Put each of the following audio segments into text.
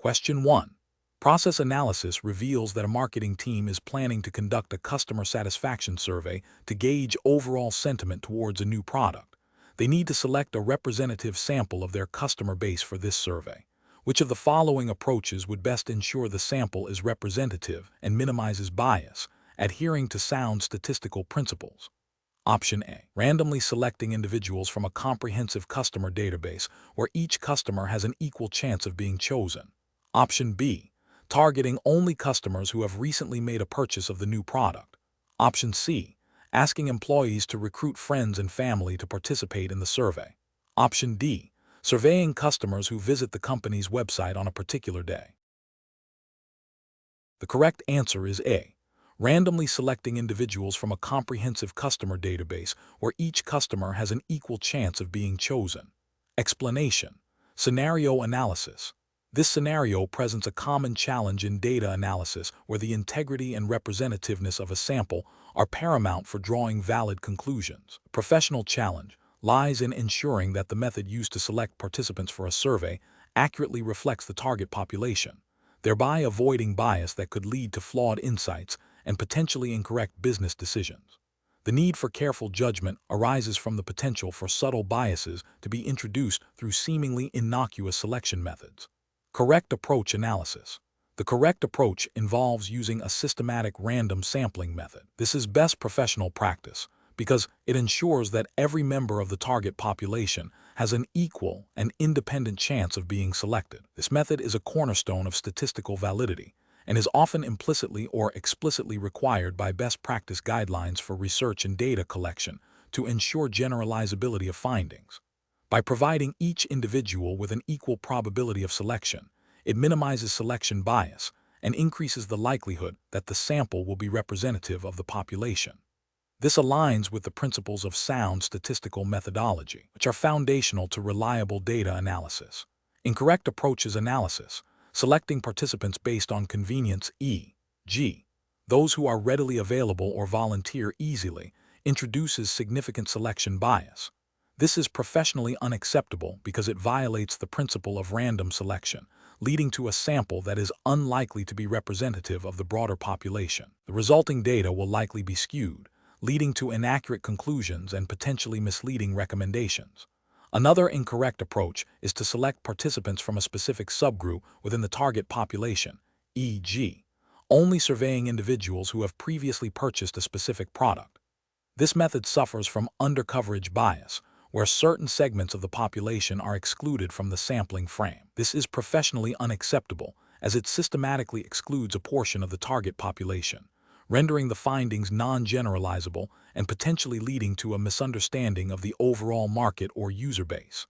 Question 1. Process analysis reveals that a marketing team is planning to conduct a customer satisfaction survey to gauge overall sentiment towards a new product. They need to select a representative sample of their customer base for this survey. Which of the following approaches would best ensure the sample is representative and minimizes bias, adhering to sound statistical principles? Option A. Randomly selecting individuals from a comprehensive customer database where each customer has an equal chance of being chosen. Option B. Targeting only customers who have recently made a purchase of the new product. Option C. Asking employees to recruit friends and family to participate in the survey. Option D. Surveying customers who visit the company's website on a particular day. The correct answer is A. Randomly selecting individuals from a comprehensive customer database where each customer has an equal chance of being chosen. Explanation. Scenario analysis. This scenario presents a common challenge in data analysis where the integrity and representativeness of a sample are paramount for drawing valid conclusions. A professional challenge lies in ensuring that the method used to select participants for a survey accurately reflects the target population, thereby avoiding bias that could lead to flawed insights and potentially incorrect business decisions. The need for careful judgment arises from the potential for subtle biases to be introduced through seemingly innocuous selection methods. Correct approach analysis. The correct approach involves using a systematic random sampling method. This is best professional practice because it ensures that every member of the target population has an equal and independent chance of being selected. This method is a cornerstone of statistical validity and is often implicitly or explicitly required by best practice guidelines for research and data collection to ensure generalizability of findings. By providing each individual with an equal probability of selection, it minimizes selection bias and increases the likelihood that the sample will be representative of the population. This aligns with the principles of sound statistical methodology, which are foundational to reliable data analysis. Incorrect approaches analysis. Selecting participants based on convenience, e.g., those who are readily available or volunteer easily, introduces significant selection bias. This is professionally unacceptable because it violates the principle of random selection, leading to a sample that is unlikely to be representative of the broader population. The resulting data will likely be skewed, leading to inaccurate conclusions and potentially misleading recommendations. Another incorrect approach is to select participants from a specific subgroup within the target population, e.g., only surveying individuals who have previously purchased a specific product. This method suffers from undercoverage bias, where certain segments of the population are excluded from the sampling frame. This is professionally unacceptable as it systematically excludes a portion of the target population, rendering the findings non-generalizable and potentially leading to a misunderstanding of the overall market or user base.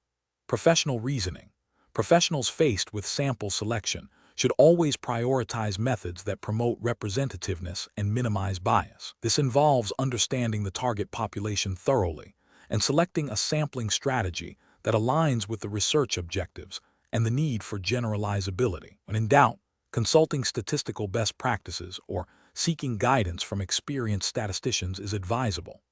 Professional reasoning. Professionals faced with sample selection should always prioritize methods that promote representativeness and minimize bias. This involves understanding the target population thoroughly and selecting a sampling strategy that aligns with the research objectives and the need for generalizability. When in doubt, consulting statistical best practices or seeking guidance from experienced statisticians is advisable.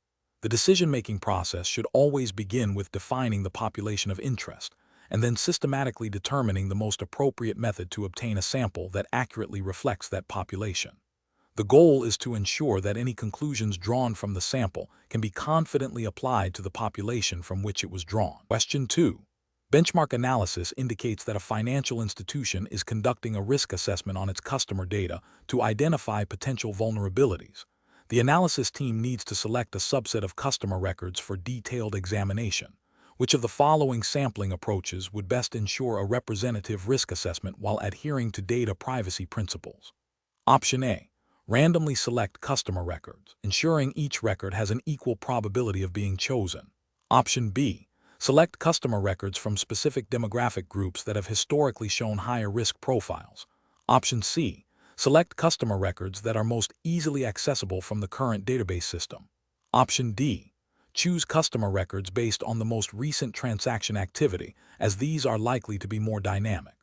The decision-making process should always begin with defining the population of interest and then systematically determining the most appropriate method to obtain a sample that accurately reflects that population. The goal is to ensure that any conclusions drawn from the sample can be confidently applied to the population from which it was drawn. Question 2. Benchmark analysis indicates that a financial institution is conducting a risk assessment on its customer data to identify potential vulnerabilities. The analysis team needs to select a subset of customer records for detailed examination. Which of the following sampling approaches would best ensure a representative risk assessment while adhering to data privacy principles? Option A. Randomly select customer records, ensuring each record has an equal probability of being chosen. Option B. Select customer records from specific demographic groups that have historically shown higher risk profiles. Option C. Select customer records that are most easily accessible from the current database system. Option D. Choose customer records based on the most recent transaction activity, as these are likely to be more dynamic.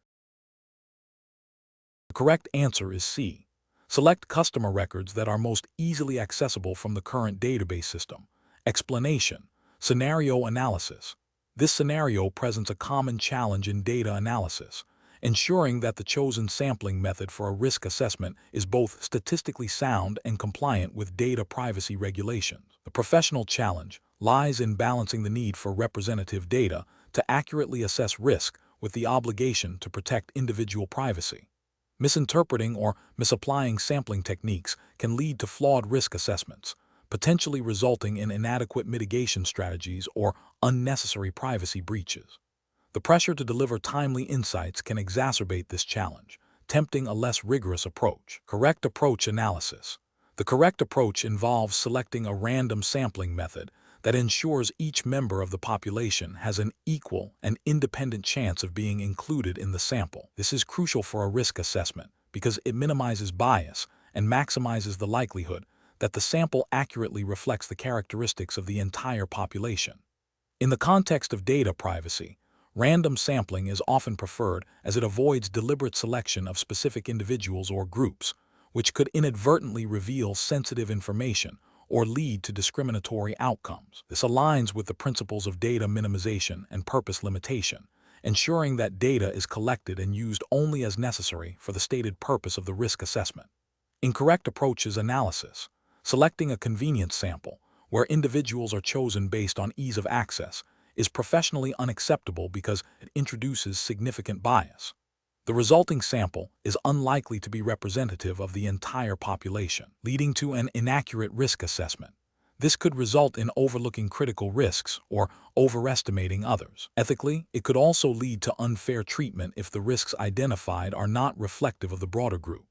The correct answer is C. Select customer records that are most easily accessible from the current database system. Explanation. Scenario analysis. This scenario presents a common challenge in data analysis, ensuring that the chosen sampling method for a risk assessment is both statistically sound and compliant with data privacy regulations. The professional challenge lies in balancing the need for representative data to accurately assess risk with the obligation to protect individual privacy. Misinterpreting or misapplying sampling techniques can lead to flawed risk assessments, potentially resulting in inadequate mitigation strategies or unnecessary privacy breaches. The pressure to deliver timely insights can exacerbate this challenge, tempting a less rigorous approach. Correct approach analysis. The correct approach involves selecting a random sampling method that ensures each member of the population has an equal and independent chance of being included in the sample. This is crucial for a risk assessment because it minimizes bias and maximizes the likelihood that the sample accurately reflects the characteristics of the entire population. In the context of data privacy, random sampling is often preferred as it avoids deliberate selection of specific individuals or groups, which could inadvertently reveal sensitive information or lead to discriminatory outcomes. This aligns with the principles of data minimization and purpose limitation, ensuring that data is collected and used only as necessary for the stated purpose of the risk assessment. Incorrect approaches analysis. Selecting a convenience sample, where individuals are chosen based on ease of access, is professionally unacceptable because it introduces significant bias. The resulting sample is unlikely to be representative of the entire population, leading to an inaccurate risk assessment. This could result in overlooking critical risks or overestimating others. Ethically, it could also lead to unfair treatment if the risks identified are not reflective of the broader group.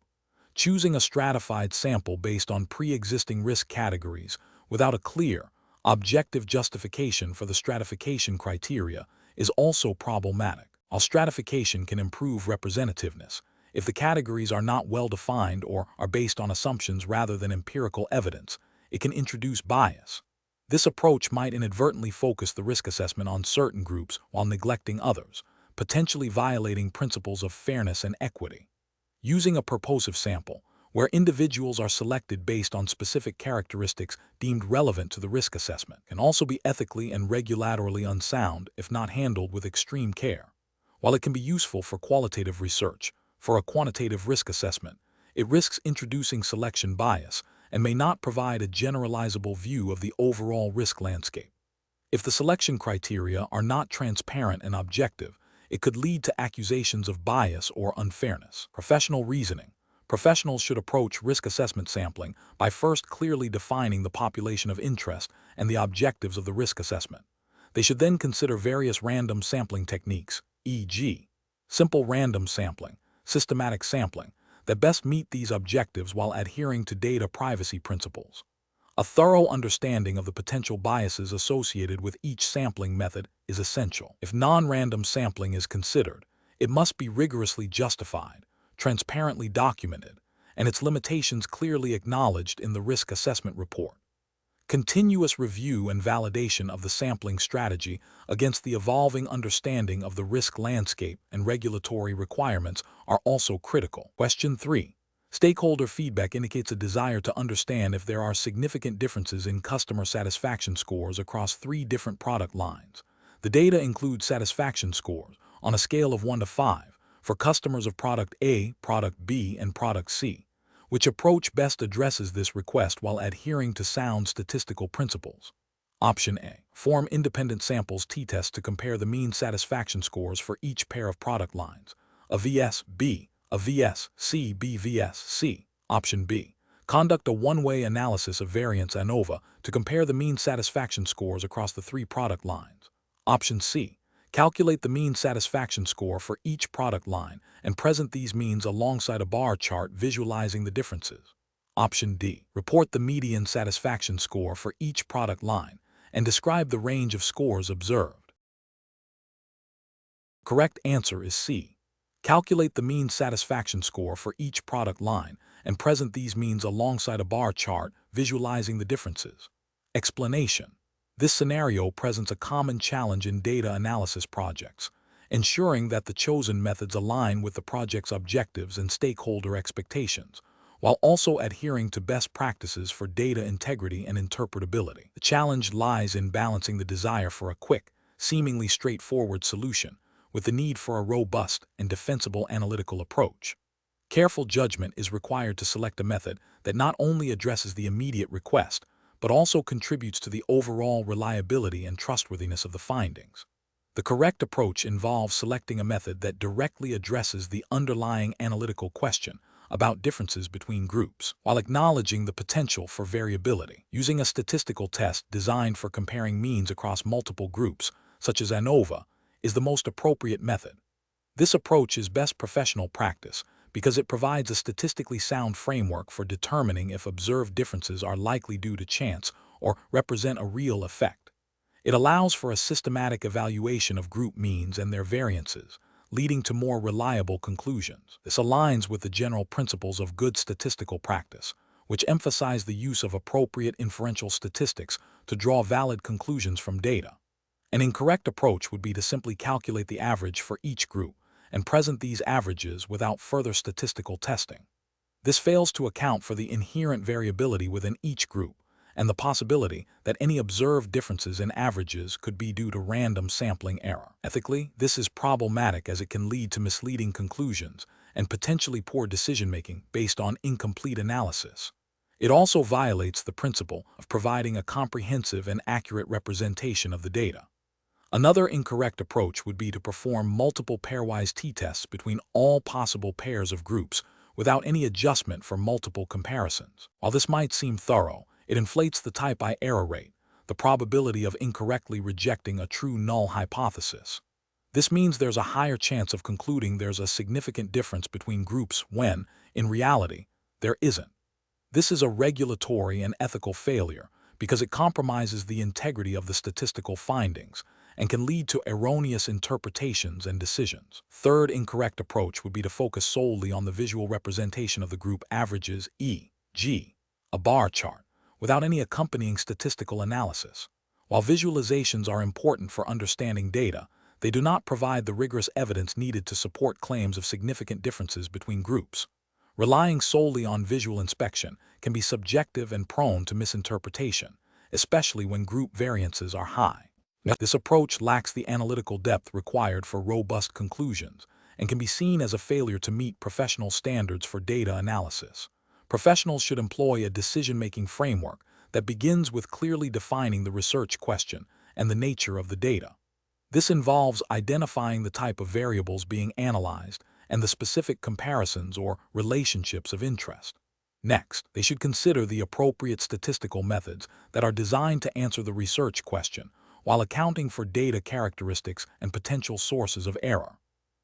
Choosing a stratified sample based on pre-existing risk categories without a clear, objective justification for the stratification criteria is also problematic. While stratification can improve representativeness, if the categories are not well defined or are based on assumptions rather than empirical evidence, it can introduce bias. This approach might inadvertently focus the risk assessment on certain groups while neglecting others, potentially violating principles of fairness and equity. Using a purposive sample, where individuals are selected based on specific characteristics deemed relevant to the risk assessment, can also be ethically and regulatorily unsound if not handled with extreme care. While it can be useful for qualitative research, for a quantitative risk assessment, it risks introducing selection bias and may not provide a generalizable view of the overall risk landscape. If the selection criteria are not transparent and objective, it could lead to accusations of bias or unfairness. Professional reasoning. Professionals should approach risk assessment sampling by first clearly defining the population of interest and the objectives of the risk assessment. They should then consider various random sampling techniques, e.g., simple random sampling, systematic sampling, that best meet these objectives while adhering to data privacy principles. A thorough understanding of the potential biases associated with each sampling method is essential. If non-random sampling is considered, it must be rigorously justified, transparently documented, and its limitations clearly acknowledged in the risk assessment report. Continuous review and validation of the sampling strategy against the evolving understanding of the risk landscape and regulatory requirements are also critical. Question 3. Stakeholder feedback indicates a desire to understand if there are significant differences in customer satisfaction scores across 3 different product lines. The data includes satisfaction scores on a scale of 1 to 5 for customers of Product A, Product B, and Product C. Which approach best addresses this request while adhering to sound statistical principles? Option A. Form independent samples t-tests to compare the mean satisfaction scores for each pair of product lines. A VS B, a VS C, B VS C. Option B. Conduct a one-way analysis of variance ANOVA to compare the mean satisfaction scores across the 3 product lines. Option C. Calculate the mean satisfaction score for each product line and present these means alongside a bar chart visualizing the differences. Option D. Report the median satisfaction score for each product line and describe the range of scores observed. Correct answer is C. Calculate the mean satisfaction score for each product line and present these means alongside a bar chart visualizing the differences. Explanation. This scenario presents a common challenge in data analysis projects, ensuring that the chosen methods align with the project's objectives and stakeholder expectations, while also adhering to best practices for data integrity and interpretability. The challenge lies in balancing the desire for a quick, seemingly straightforward solution with the need for a robust and defensible analytical approach. Careful judgment is required to select a method that not only addresses the immediate request, but also contributes to the overall reliability and trustworthiness of the findings. The correct approach involves selecting a method that directly addresses the underlying analytical question about differences between groups, while acknowledging the potential for variability. Using a statistical test designed for comparing means across multiple groups, such as ANOVA, is the most appropriate method. This approach is best professional practice because it provides a statistically sound framework for determining if observed differences are likely due to chance or represent a real effect. It allows for a systematic evaluation of group means and their variances, leading to more reliable conclusions. This aligns with the general principles of good statistical practice, which emphasize the use of appropriate inferential statistics to draw valid conclusions from data. An incorrect approach would be to simply calculate the average for each group and present these averages without further statistical testing. This fails to account for the inherent variability within each group and the possibility that any observed differences in averages could be due to random sampling error. Ethically, this is problematic as it can lead to misleading conclusions and potentially poor decision-making based on incomplete analysis. It also violates the principle of providing a comprehensive and accurate representation of the data. Another incorrect approach would be to perform multiple pairwise t-tests between all possible pairs of groups without any adjustment for multiple comparisons. While this might seem thorough, it inflates the type I error rate, the probability of incorrectly rejecting a true null hypothesis. This means there's a higher chance of concluding there's a significant difference between groups when, in reality, there isn't. This is a regulatory and ethical failure because it compromises the integrity of the statistical findings and can lead to erroneous interpretations and decisions. Third incorrect approach would be to focus solely on the visual representation of the group averages, e.g., a bar chart, without any accompanying statistical analysis. While visualizations are important for understanding data, they do not provide the rigorous evidence needed to support claims of significant differences between groups. Relying solely on visual inspection can be subjective and prone to misinterpretation, especially when group variances are high. This approach lacks the analytical depth required for robust conclusions and can be seen as a failure to meet professional standards for data analysis. Professionals should employ a decision-making framework that begins with clearly defining the research question and the nature of the data. This involves identifying the type of variables being analyzed and the specific comparisons or relationships of interest. Next, they should consider the appropriate statistical methods that are designed to answer the research question while accounting for data characteristics and potential sources of error.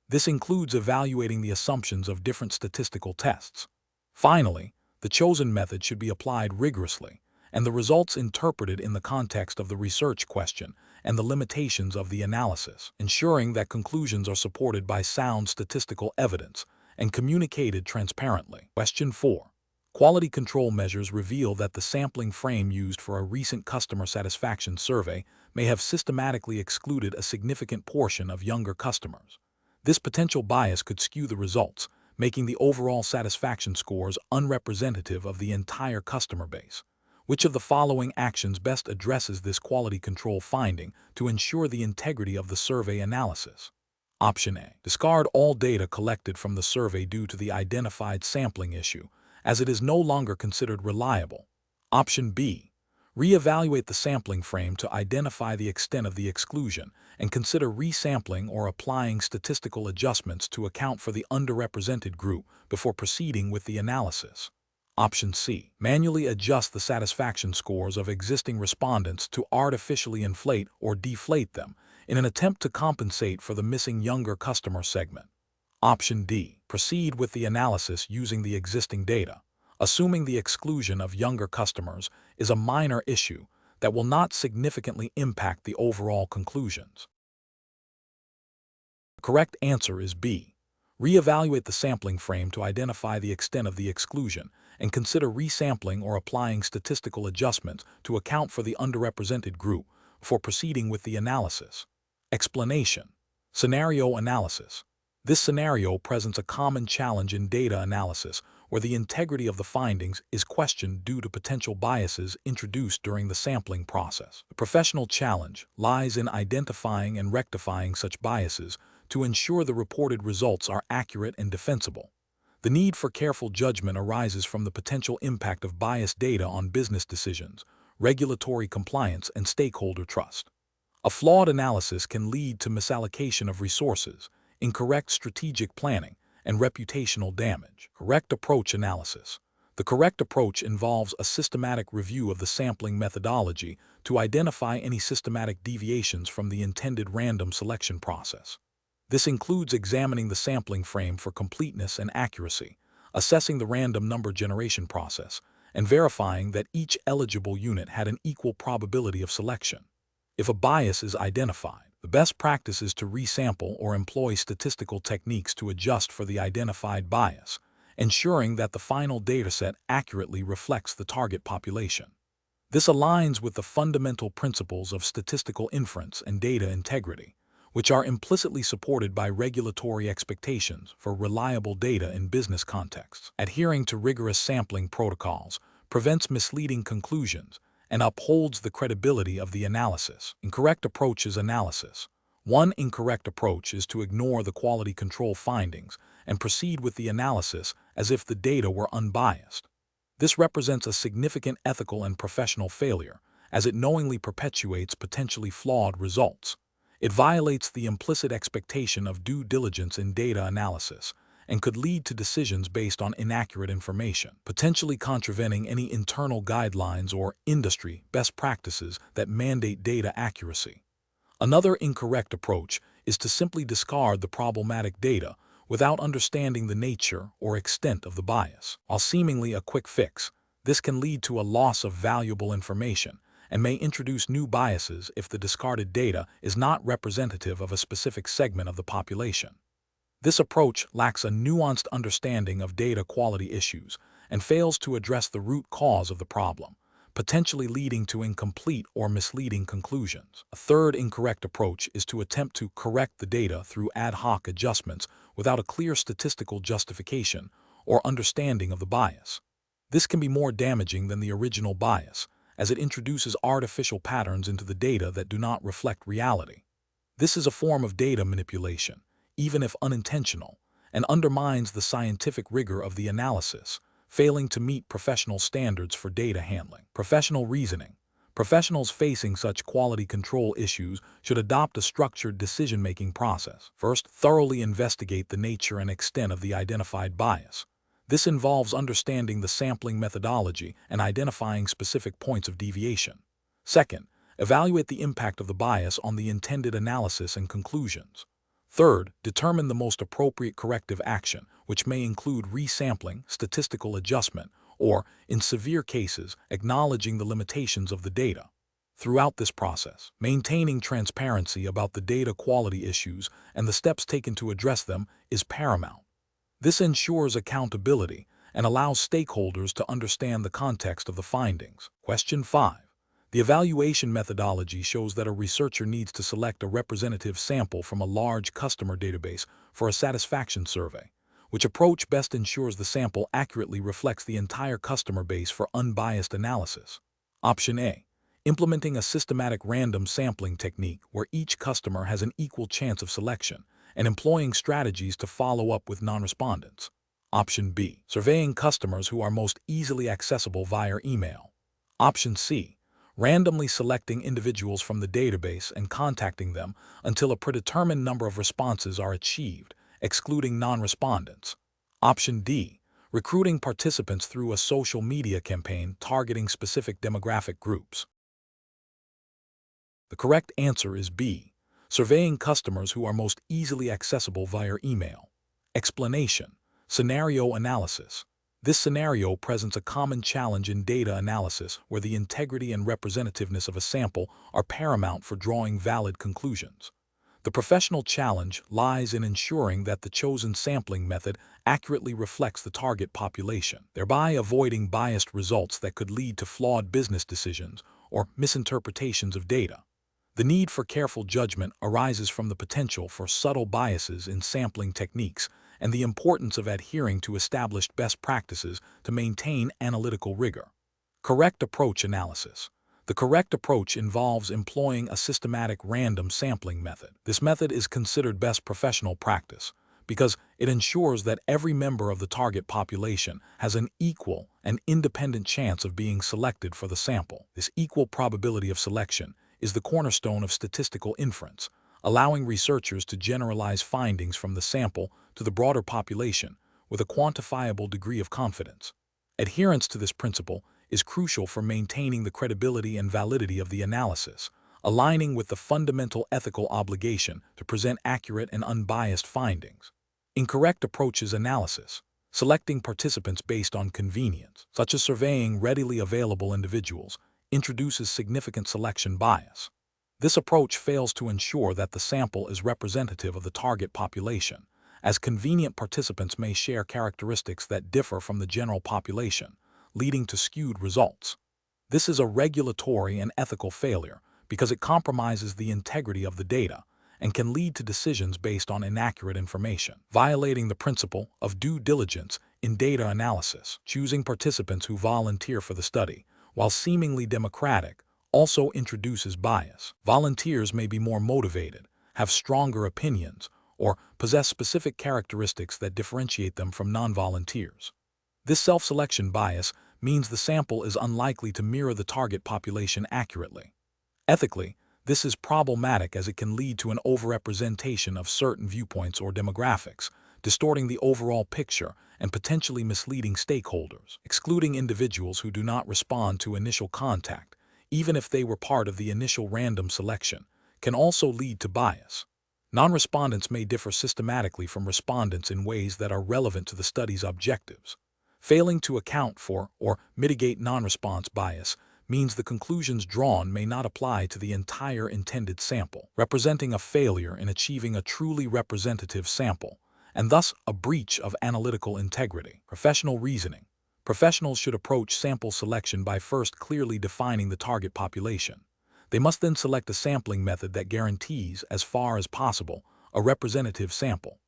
This includes evaluating the assumptions of different statistical tests. Finally, the chosen method should be applied rigorously, and the results interpreted in the context of the research question and the limitations of the analysis, ensuring that conclusions are supported by sound statistical evidence and communicated transparently. Question 4. Quality control measures reveal that the sampling frame used for a recent customer satisfaction survey may have systematically excluded a significant portion of younger customers. This potential bias could skew the results, making the overall satisfaction scores unrepresentative of the entire customer base. Which of the following actions best addresses this quality control finding to ensure the integrity of the survey analysis? Option A. Discard all data collected from the survey due to the identified sampling issue, as it is no longer considered reliable. Option B. Reevaluate the sampling frame to identify the extent of the exclusion and consider resampling or applying statistical adjustments to account for the underrepresented group before proceeding with the analysis. Option C. Manually adjust the satisfaction scores of existing respondents to artificially inflate or deflate them in an attempt to compensate for the missing younger customer segment. Option D. Proceed with the analysis using the existing data, assuming the exclusion of younger customers is a minor issue that will not significantly impact the overall conclusions. The correct answer is B. Reevaluate the sampling frame to identify the extent of the exclusion and consider resampling or applying statistical adjustments to account for the underrepresented group before proceeding with the analysis. Explanation. Scenario analysis. This scenario presents a common challenge in data analysis where the integrity of the findings is questioned due to potential biases introduced during the sampling process. The professional challenge lies in identifying and rectifying such biases to ensure the reported results are accurate and defensible. The need for careful judgment arises from the potential impact of biased data on business decisions, regulatory compliance, and stakeholder trust. A flawed analysis can lead to misallocation of resources, incorrect strategic planning, and reputational damage. Correct approach analysis. The correct approach involves a systematic review of the sampling methodology to identify any systematic deviations from the intended random selection process. This includes examining the sampling frame for completeness and accuracy, assessing the random number generation process, and verifying that each eligible unit had an equal probability of selection. If a bias is identified, the best practice is to resample or employ statistical techniques to adjust for the identified bias, ensuring that the final dataset accurately reflects the target population. This aligns with the fundamental principles of statistical inference and data integrity, which are implicitly supported by regulatory expectations for reliable data in business contexts. Adhering to rigorous sampling protocols prevents misleading conclusions and upholds the credibility of the analysis. Incorrect approach is analysis. One incorrect approach is to ignore the quality control findings and proceed with the analysis as if the data were unbiased. This represents a significant ethical and professional failure, as it knowingly perpetuates potentially flawed results. It violates the implicit expectation of due diligence in data analysis and could lead to decisions based on inaccurate information, potentially contravening any internal guidelines or industry best practices that mandate data accuracy. Another incorrect approach is to simply discard the problematic data without understanding the nature or extent of the bias. While seemingly a quick fix, this can lead to a loss of valuable information and may introduce new biases if the discarded data is not representative of a specific segment of the population. This approach lacks a nuanced understanding of data quality issues and fails to address the root cause of the problem, potentially leading to incomplete or misleading conclusions. A third incorrect approach is to attempt to correct the data through ad hoc adjustments without a clear statistical justification or understanding of the bias. This can be more damaging than the original bias, as it introduces artificial patterns into the data that do not reflect reality. This is a form of data manipulation, even if unintentional, and undermines the scientific rigor of the analysis, failing to meet professional standards for data handling. Professional reasoning. Professionals facing such quality control issues should adopt a structured decision-making process. First, thoroughly investigate the nature and extent of the identified bias. This involves understanding the sampling methodology and identifying specific points of deviation. Second, evaluate the impact of the bias on the intended analysis and conclusions. Third, determine the most appropriate corrective action, which may include resampling, statistical adjustment, or, in severe cases, acknowledging the limitations of the data. Throughout this process, maintaining transparency about the data quality issues and the steps taken to address them is paramount. This ensures accountability and allows stakeholders to understand the context of the findings. Question 5. The evaluation methodology shows that a researcher needs to select a representative sample from a large customer database for a satisfaction survey. Which approach best ensures the sample accurately reflects the entire customer base for unbiased analysis? Option A. Implementing a systematic random sampling technique where each customer has an equal chance of selection and employing strategies to follow up with non-respondents. Option B. Surveying customers who are most easily accessible via email. Option C. Randomly selecting individuals from the database and contacting them until a predetermined number of responses are achieved, excluding non-respondents. Option D. Recruiting participants through a social media campaign targeting specific demographic groups. The correct answer is B. Surveying customers who are most easily accessible via email. Explanation. Scenario analysis. This scenario presents a common challenge in data analysis where the integrity and representativeness of a sample are paramount for drawing valid conclusions. The professional challenge lies in ensuring that the chosen sampling method accurately reflects the target population, thereby avoiding biased results that could lead to flawed business decisions or misinterpretations of data. The need for careful judgment arises from the potential for subtle biases in sampling techniques and the importance of adhering to established best practices to maintain analytical rigor. Correct approach analysis. The correct approach involves employing a systematic random sampling method. This method is considered best professional practice because it ensures that every member of the target population has an equal and independent chance of being selected for the sample. This equal probability of selection is the cornerstone of statistical inference, allowing researchers to generalize findings from the sample to the broader population with a quantifiable degree of confidence. Adherence to this principle is crucial for maintaining the credibility and validity of the analysis, aligning with the fundamental ethical obligation to present accurate and unbiased findings. Incorrect approaches analysis. Selecting participants based on convenience, such as surveying readily available individuals, introduces significant selection bias. This approach fails to ensure that the sample is representative of the target population, as convenient participants may share characteristics that differ from the general population, leading to skewed results. This is a regulatory and ethical failure because it compromises the integrity of the data and can lead to decisions based on inaccurate information, violating the principle of due diligence in data analysis. Choosing participants who volunteer for the study, while seemingly democratic, also introduces bias. Volunteers may be more motivated, have stronger opinions, or possess specific characteristics that differentiate them from non-volunteers. This self-selection bias means the sample is unlikely to mirror the target population accurately. Ethically, this is problematic as it can lead to an overrepresentation of certain viewpoints or demographics, distorting the overall picture and potentially misleading stakeholders. Excluding individuals who do not respond to initial contact, even if they were part of the initial random selection, can also lead to bias. Non-respondents may differ systematically from respondents in ways that are relevant to the study's objectives. Failing to account for or mitigate non-response bias means the conclusions drawn may not apply to the entire intended sample, representing a failure in achieving a truly representative sample, and thus a breach of analytical integrity. Professional reasoning. Professionals should approach sample selection by first clearly defining the target population. They must then select a sampling method that guarantees, as far as possible, a representative sample.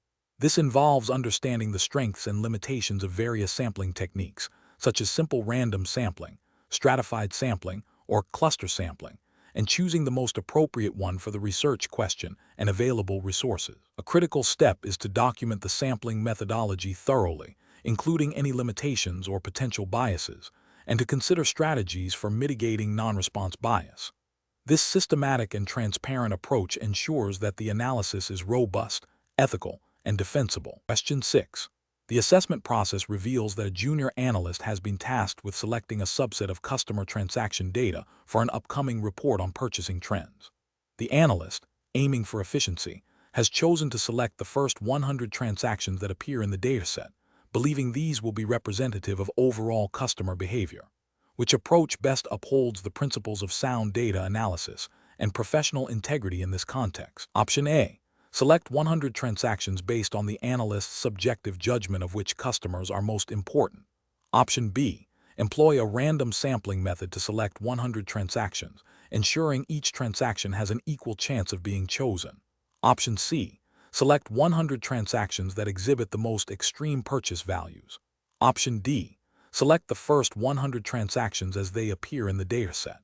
This involves understanding the strengths and limitations of various sampling techniques, such as simple random sampling, stratified sampling, or cluster sampling, and choosing the most appropriate one for the research question and available resources. A critical step is to document the sampling methodology thoroughly, including any limitations or potential biases, and to consider strategies for mitigating non-response bias. This systematic and transparent approach ensures that the analysis is robust, ethical, and defensible. Question 6. The assessment process reveals that a junior analyst has been tasked with selecting a subset of customer transaction data for an upcoming report on purchasing trends. The analyst, aiming for efficiency, has chosen to select the first 100 transactions that appear in the dataset, believing these will be representative of overall customer behavior. Which approach best upholds the principles of sound data analysis and professional integrity in this context? Option A. Select 100 transactions based on the analyst's subjective judgment of which customers are most important. Option B. Employ a random sampling method to select 100 transactions, ensuring each transaction has an equal chance of being chosen. Option C. Select 100 transactions that exhibit the most extreme purchase values. Option D. Select the first 100 transactions as they appear in the dataset.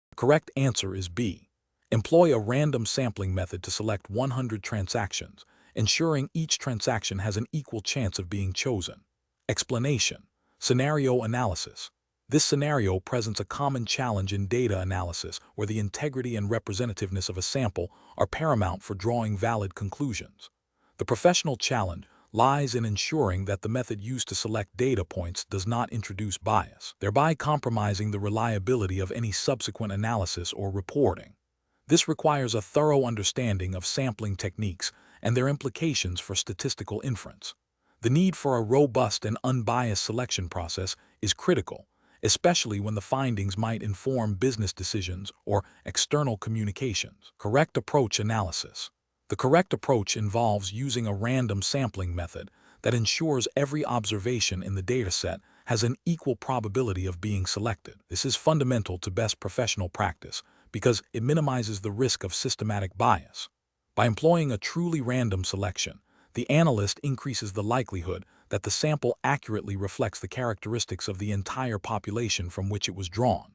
The correct answer is B. Employ a random sampling method to select 100 transactions, ensuring each transaction has an equal chance of being chosen. Explanation. Scenario analysis. This scenario presents a common challenge in data analysis where the integrity and representativeness of a sample are paramount for drawing valid conclusions. The professional challenge lies in ensuring that the method used to select data points does not introduce bias, thereby compromising the reliability of any subsequent analysis or reporting. This requires a thorough understanding of sampling techniques and their implications for statistical inference. The need for a robust and unbiased selection process is critical, especially when the findings might inform business decisions or external communications. Correct approach analysis. The correct approach involves using a random sampling method that ensures every observation in the dataset has an equal probability of being selected. This is fundamental to best professional practice because it minimizes the risk of systematic bias. By employing a truly random selection, the analyst increases the likelihood that the sample accurately reflects the characteristics of the entire population from which it was drawn.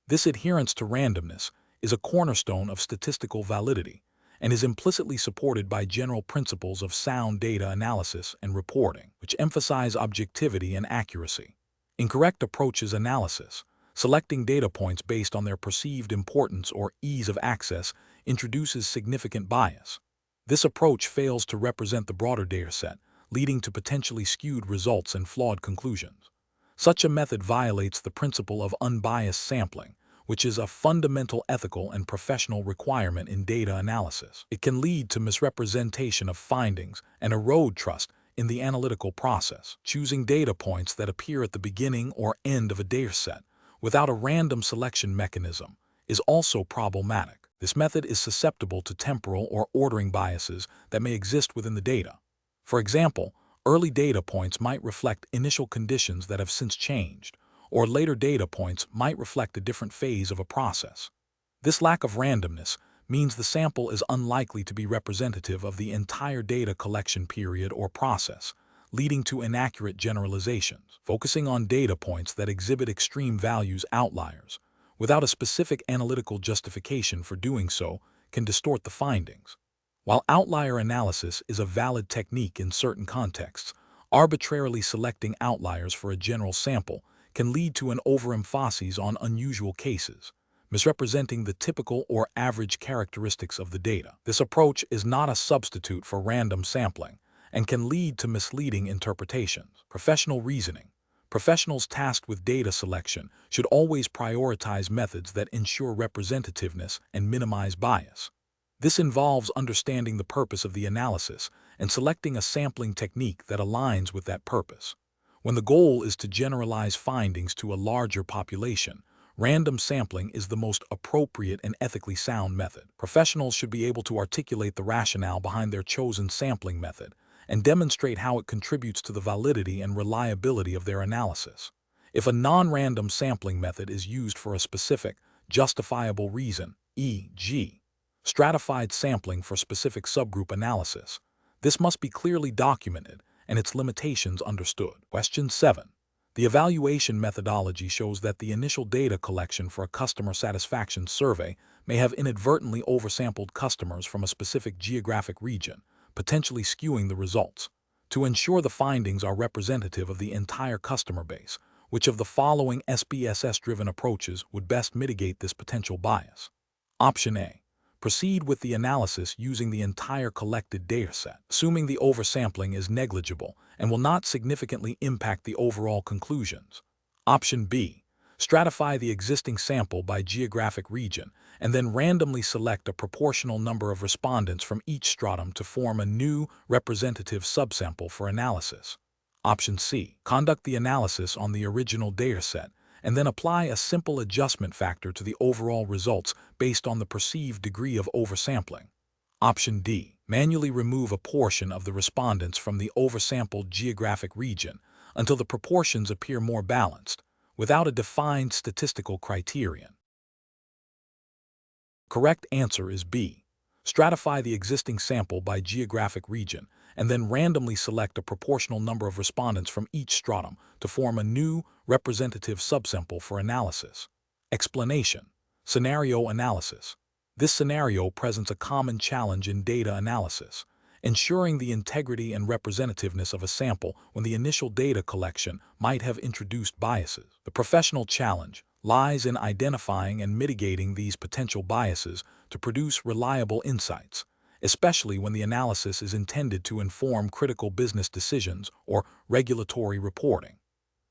This adherence to randomness is a cornerstone of statistical validity and is implicitly supported by general principles of sound data analysis and reporting, which emphasize objectivity and accuracy. Incorrect approaches analysis, selecting data points based on their perceived importance or ease of access, introduces significant bias. This approach fails to represent the broader dataset, leading to potentially skewed results and flawed conclusions. Such a method violates the principle of unbiased sampling, which is a fundamental ethical and professional requirement in data analysis. It can lead to misrepresentation of findings and erode trust in the analytical process. Choosing data points that appear at the beginning or end of a dataset without a random selection mechanism is also problematic. This method is susceptible to temporal or ordering biases that may exist within the data. For example, early data points might reflect initial conditions that have since changed, or later data points might reflect a different phase of a process. This lack of randomness means the sample is unlikely to be representative of the entire data collection period or process, leading to inaccurate generalizations. Focusing on data points that exhibit extreme values, outliers, without a specific analytical justification for doing so, can distort the findings. While outlier analysis is a valid technique in certain contexts, arbitrarily selecting outliers for a general sample can lead to an overemphasis on unusual cases, misrepresenting the typical or average characteristics of the data. This approach is not a substitute for random sampling and can lead to misleading interpretations. Professional reasoning. Professionals tasked with data selection should always prioritize methods that ensure representativeness and minimize bias. This involves understanding the purpose of the analysis and selecting a sampling technique that aligns with that purpose. When the goal is to generalize findings to a larger population, random sampling is the most appropriate and ethically sound method. Professionals should be able to articulate the rationale behind their chosen sampling method and demonstrate how it contributes to the validity and reliability of their analysis. If a non-random sampling method is used for a specific, justifiable reason, e.g., stratified sampling for specific subgroup analysis, this must be clearly documented and its limitations understood. Question 7. The evaluation methodology shows that the initial data collection for a customer satisfaction survey may have inadvertently oversampled customers from a specific geographic region, potentially skewing the results. To ensure the findings are representative of the entire customer base, which of the following SPSS-driven approaches would best mitigate this potential bias? Option A. Proceed with the analysis using the entire collected dataset, assuming the oversampling is negligible and will not significantly impact the overall conclusions. Option B. Stratify the existing sample by geographic region and then randomly select a proportional number of respondents from each stratum to form a new representative subsample for analysis. Option C. Conduct the analysis on the original dataset and then apply a simple adjustment factor to the overall results based on the perceived degree of oversampling. Option D. Manually remove a portion of the respondents from the oversampled geographic region until the proportions appear more balanced, without a defined statistical criterion. Correct answer is B. Stratify the existing sample by geographic region and then randomly select a proportional number of respondents from each stratum to form a new representative subsample for analysis. Explanation. Scenario analysis. This scenario presents a common challenge in data analysis, ensuring the integrity and representativeness of a sample when the initial data collection might have introduced biases. The professional challenge lies in identifying and mitigating these potential biases to produce reliable insights, especially when the analysis is intended to inform critical business decisions or regulatory reporting.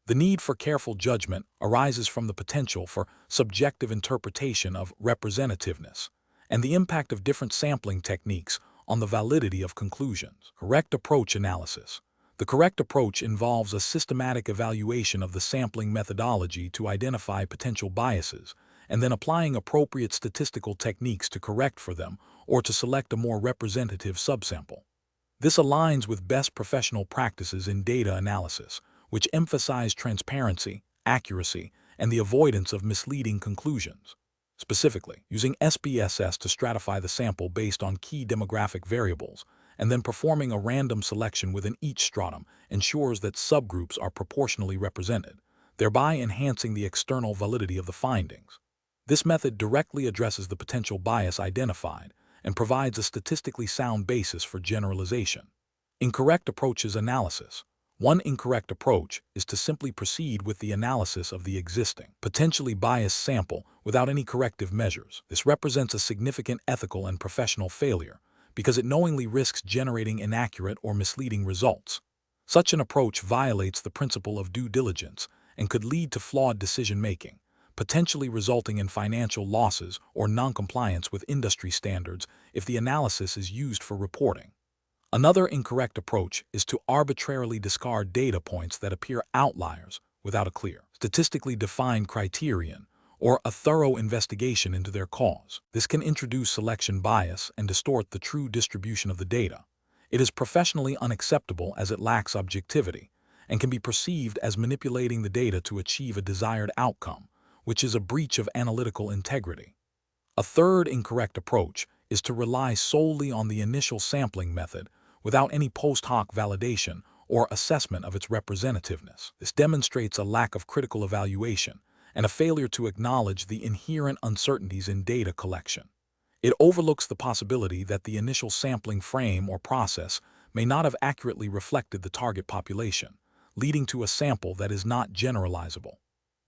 The need for careful judgment arises from the potential for subjective interpretation of representativeness and the impact of different sampling techniques on the validity of conclusions. Correct approach analysis. The correct approach involves a systematic evaluation of the sampling methodology to identify potential biases and then applying appropriate statistical techniques to correct for them or to select a more representative subsample. This aligns with best professional practices in data analysis, which emphasize transparency, accuracy, and the avoidance of misleading conclusions. Specifically, using SPSS to stratify the sample based on key demographic variables and then performing a random selection within each stratum ensures that subgroups are proportionally represented, thereby enhancing the external validity of the findings. This method directly addresses the potential bias identified and provides a statistically sound basis for generalization. Incorrect approaches analysis. One incorrect approach is to simply proceed with the analysis of the existing, potentially biased sample without any corrective measures. This represents a significant ethical and professional failure because it knowingly risks generating inaccurate or misleading results. Such an approach violates the principle of due diligence and could lead to flawed decision-making, potentially resulting in financial losses or noncompliance with industry standards if the analysis is used for reporting. Another incorrect approach is to arbitrarily discard data points that appear outliers without a clear, statistically defined criterion or a thorough investigation into their cause. This can introduce selection bias and distort the true distribution of the data. It is professionally unacceptable as it lacks objectivity and can be perceived as manipulating the data to achieve a desired outcome, which is a breach of analytical integrity. A third incorrect approach is to rely solely on the initial sampling method without any post hoc validation or assessment of its representativeness. This demonstrates a lack of critical evaluation and a failure to acknowledge the inherent uncertainties in data collection. It overlooks the possibility that the initial sampling frame or process may not have accurately reflected the target population, leading to a sample that is not generalizable.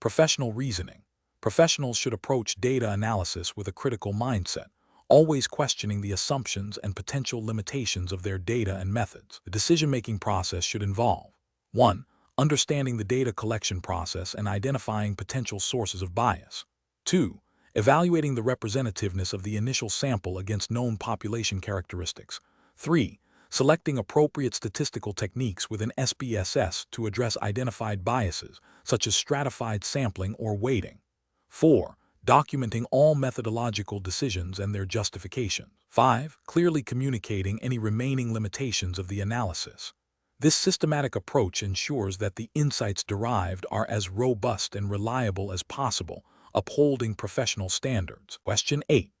Professional reasoning. Professionals should approach data analysis with a critical mindset, always questioning the assumptions and potential limitations of their data and methods. The decision-making process should involve 1. Understanding the data collection process and identifying potential sources of bias. 2. Evaluating the representativeness of the initial sample against known population characteristics. 3. Selecting appropriate statistical techniques within SPSS to address identified biases, such as stratified sampling or weighting. 4. Documenting all methodological decisions and their justifications. 5. Clearly communicating any remaining limitations of the analysis. This systematic approach ensures that the insights derived are as robust and reliable as possible, upholding professional standards. Question 8.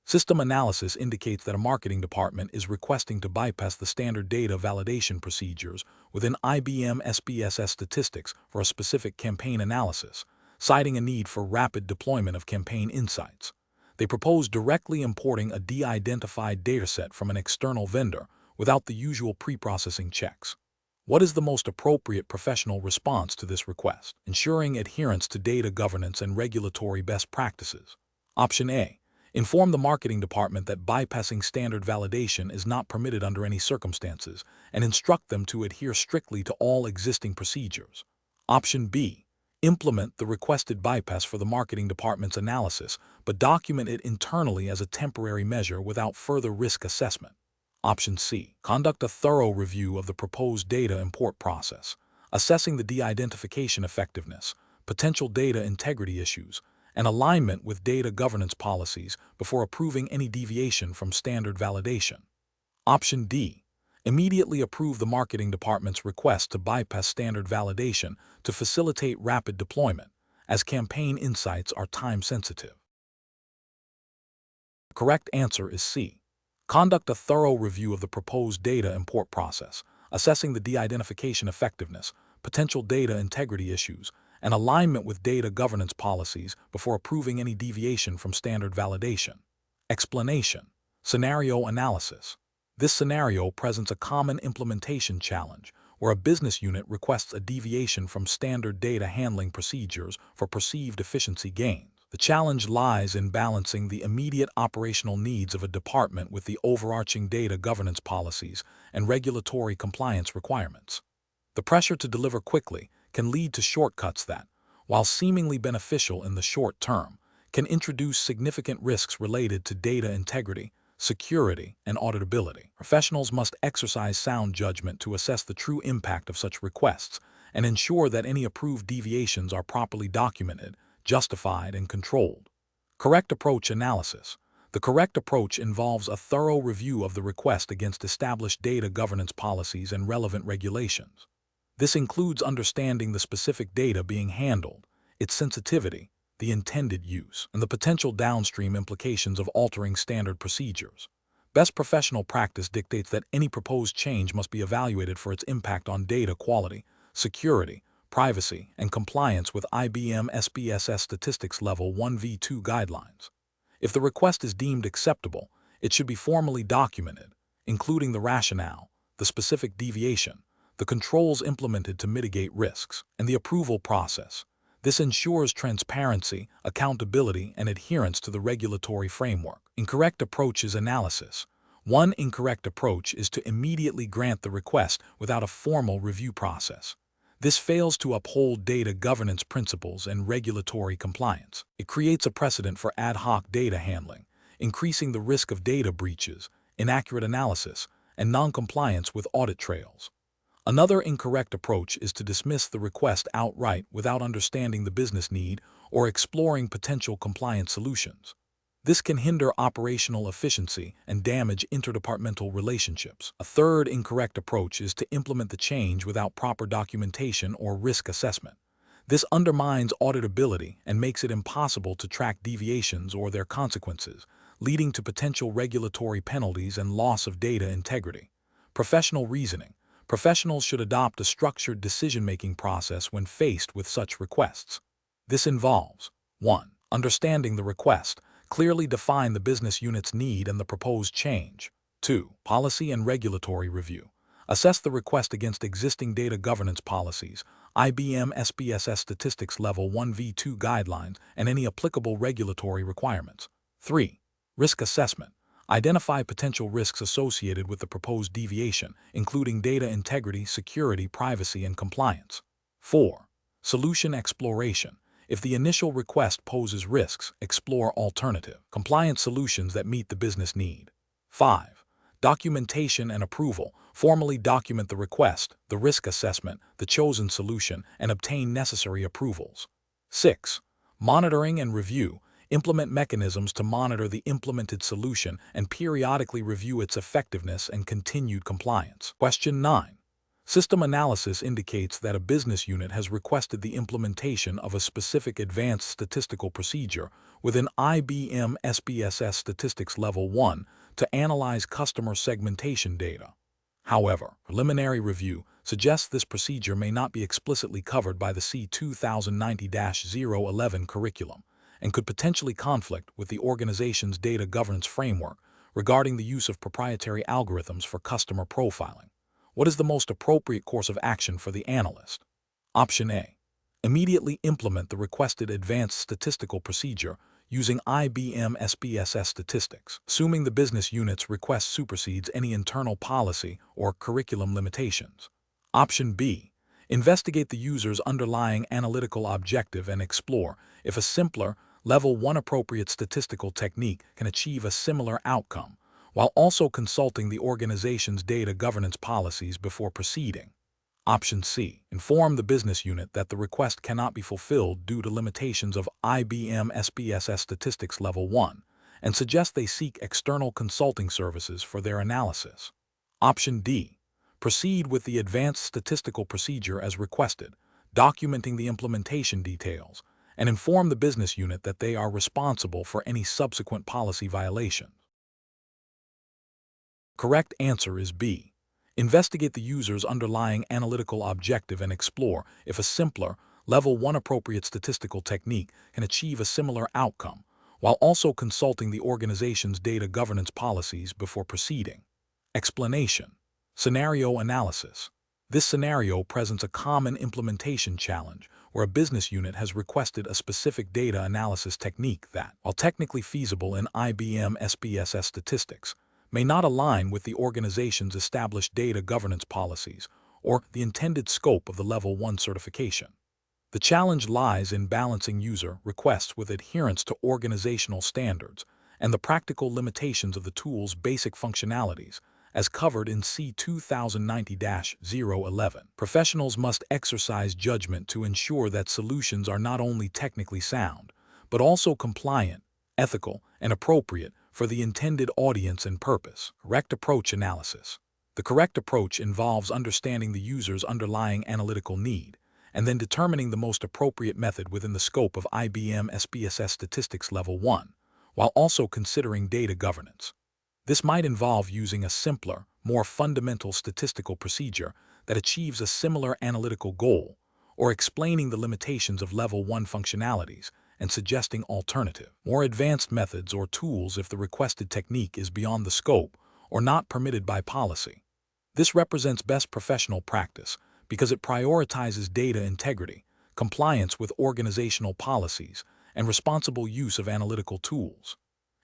System analysis indicates that a marketing department is requesting to bypass the standard data validation procedures within IBM SPSS statistics for a specific campaign analysis, citing a need for rapid deployment of campaign insights. They propose directly importing a de-identified dataset from an external vendor without the usual pre-processing checks. What is the most appropriate professional response to this request? Ensuring adherence to data governance and regulatory best practices. Option A. Inform the marketing department that bypassing standard validation is not permitted under any circumstances, and instruct them to adhere strictly to all existing procedures. Option B. Implement the requested bypass for the marketing department's analysis, but document it internally as a temporary measure without further risk assessment. Option C. Conduct a thorough review of the proposed data import process, assessing the de-identification effectiveness, potential data integrity issues, and alignment with data governance policies before approving any deviation from standard validation. Option D. Immediately approve the marketing department's request to bypass standard validation to facilitate rapid deployment, as campaign insights are time-sensitive. The correct answer is C. Conduct a thorough review of the proposed data import process, assessing the de-identification effectiveness, potential data integrity issues, and alignment with data governance policies before approving any deviation from standard validation. Explanation. Scenario analysis. This scenario presents a common implementation challenge where a business unit requests a deviation from standard data handling procedures for perceived efficiency gains. The challenge lies in balancing the immediate operational needs of a department with the overarching data governance policies and regulatory compliance requirements. The pressure to deliver quickly can lead to shortcuts that, while seemingly beneficial in the short term, can introduce significant risks related to data integrity, security, and auditability. Professionals must exercise sound judgment to assess the true impact of such requests and ensure that any approved deviations are properly documented, justified, and controlled. Correct approach analysis. The correct approach involves a thorough review of the request against established data governance policies and relevant regulations. This includes understanding the specific data being handled, its sensitivity, the intended use, and the potential downstream implications of altering standard procedures. Best professional practice dictates that any proposed change must be evaluated for its impact on data quality, security, privacy, and compliance with IBM SPSS Statistics Level 1v2 guidelines. If the request is deemed acceptable, it should be formally documented, including the rationale, the specific deviation, the controls implemented to mitigate risks, and the approval process. This ensures transparency, accountability, and adherence to the regulatory framework. Incorrect approach is analysis. One incorrect approach is to immediately grant the request without a formal review process. This fails to uphold data governance principles and regulatory compliance. It creates a precedent for ad hoc data handling, increasing the risk of data breaches, inaccurate analysis, and non-compliance with audit trails. Another incorrect approach is to dismiss the request outright without understanding the business need or exploring potential compliance solutions. This can hinder operational efficiency and damage interdepartmental relationships. A third incorrect approach is to implement the change without proper documentation or risk assessment. This undermines auditability and makes it impossible to track deviations or their consequences, leading to potential regulatory penalties and loss of data integrity. Professional reasoning. Professionals should adopt a structured decision-making process when faced with such requests. This involves 1. Understanding the request. Clearly define the business unit's need and the proposed change. 2. Policy and regulatory review. Assess the request against existing data governance policies, IBM SPSS Statistics Level 1v2 guidelines, and any applicable regulatory requirements. 3. Risk assessment. Identify potential risks associated with the proposed deviation, including data integrity, security, privacy, and compliance. 4. Solution exploration. If the initial request poses risks, explore alternative compliance solutions that meet the business need. 5. Documentation and approval. Formally document the request, the risk assessment, the chosen solution, and obtain necessary approvals. 6. Monitoring and review. Implement mechanisms to monitor the implemented solution and periodically review its effectiveness and continued compliance. Question 9. System analysis indicates that a business unit has requested the implementation of a specific advanced statistical procedure within IBM SPSS Statistics Level 1 to analyze customer segmentation data. However, preliminary review suggests this procedure may not be explicitly covered by the C2090-011 curriculum and could potentially conflict with the organization's data governance framework regarding the use of proprietary algorithms for customer profiling. What is the most appropriate course of action for the analyst? Option A. Immediately implement the requested advanced statistical procedure using IBM SPSS statistics, assuming the business unit's request supersedes any internal policy or curriculum limitations. Option B. Investigate the user's underlying analytical objective and explore if a simpler, Level 1 appropriate statistical technique can achieve a similar outcome, while also consulting the organization's data governance policies before proceeding. Option C. Inform the business unit that the request cannot be fulfilled due to limitations of IBM SPSS Statistics Level 1 and suggest they seek external consulting services for their analysis. Option D. Proceed with the advanced statistical procedure as requested, documenting the implementation details, and inform the business unit that they are responsible for any subsequent policy violations. Correct answer is B. Investigate the user's underlying analytical objective and explore if a simpler, Level 1 appropriate statistical technique can achieve a similar outcome, while also consulting the organization's data governance policies before proceeding. Explanation. Scenario analysis. This scenario presents a common implementation challenge where a business unit has requested a specific data analysis technique that, while technically feasible in IBM SPSS statistics, may not align with the organization's established data governance policies or the intended scope of the Level 1 certification. The challenge lies in balancing user requests with adherence to organizational standards and the practical limitations of the tool's basic functionalities, as covered in C2090-011. Professionals must exercise judgment to ensure that solutions are not only technically sound, but also compliant, ethical, and appropriate for the intended audience and purpose. Correct approach analysis. The correct approach involves understanding the user's underlying analytical need and then determining the most appropriate method within the scope of IBM SPSS Statistics Level 1, while also considering data governance. This might involve using a simpler, more fundamental statistical procedure that achieves a similar analytical goal, or explaining the limitations of Level 1 functionalities and suggesting alternative, more advanced methods or tools if the requested technique is beyond the scope or not permitted by policy. This represents best professional practice because it prioritizes data integrity, compliance with organizational policies, and responsible use of analytical tools.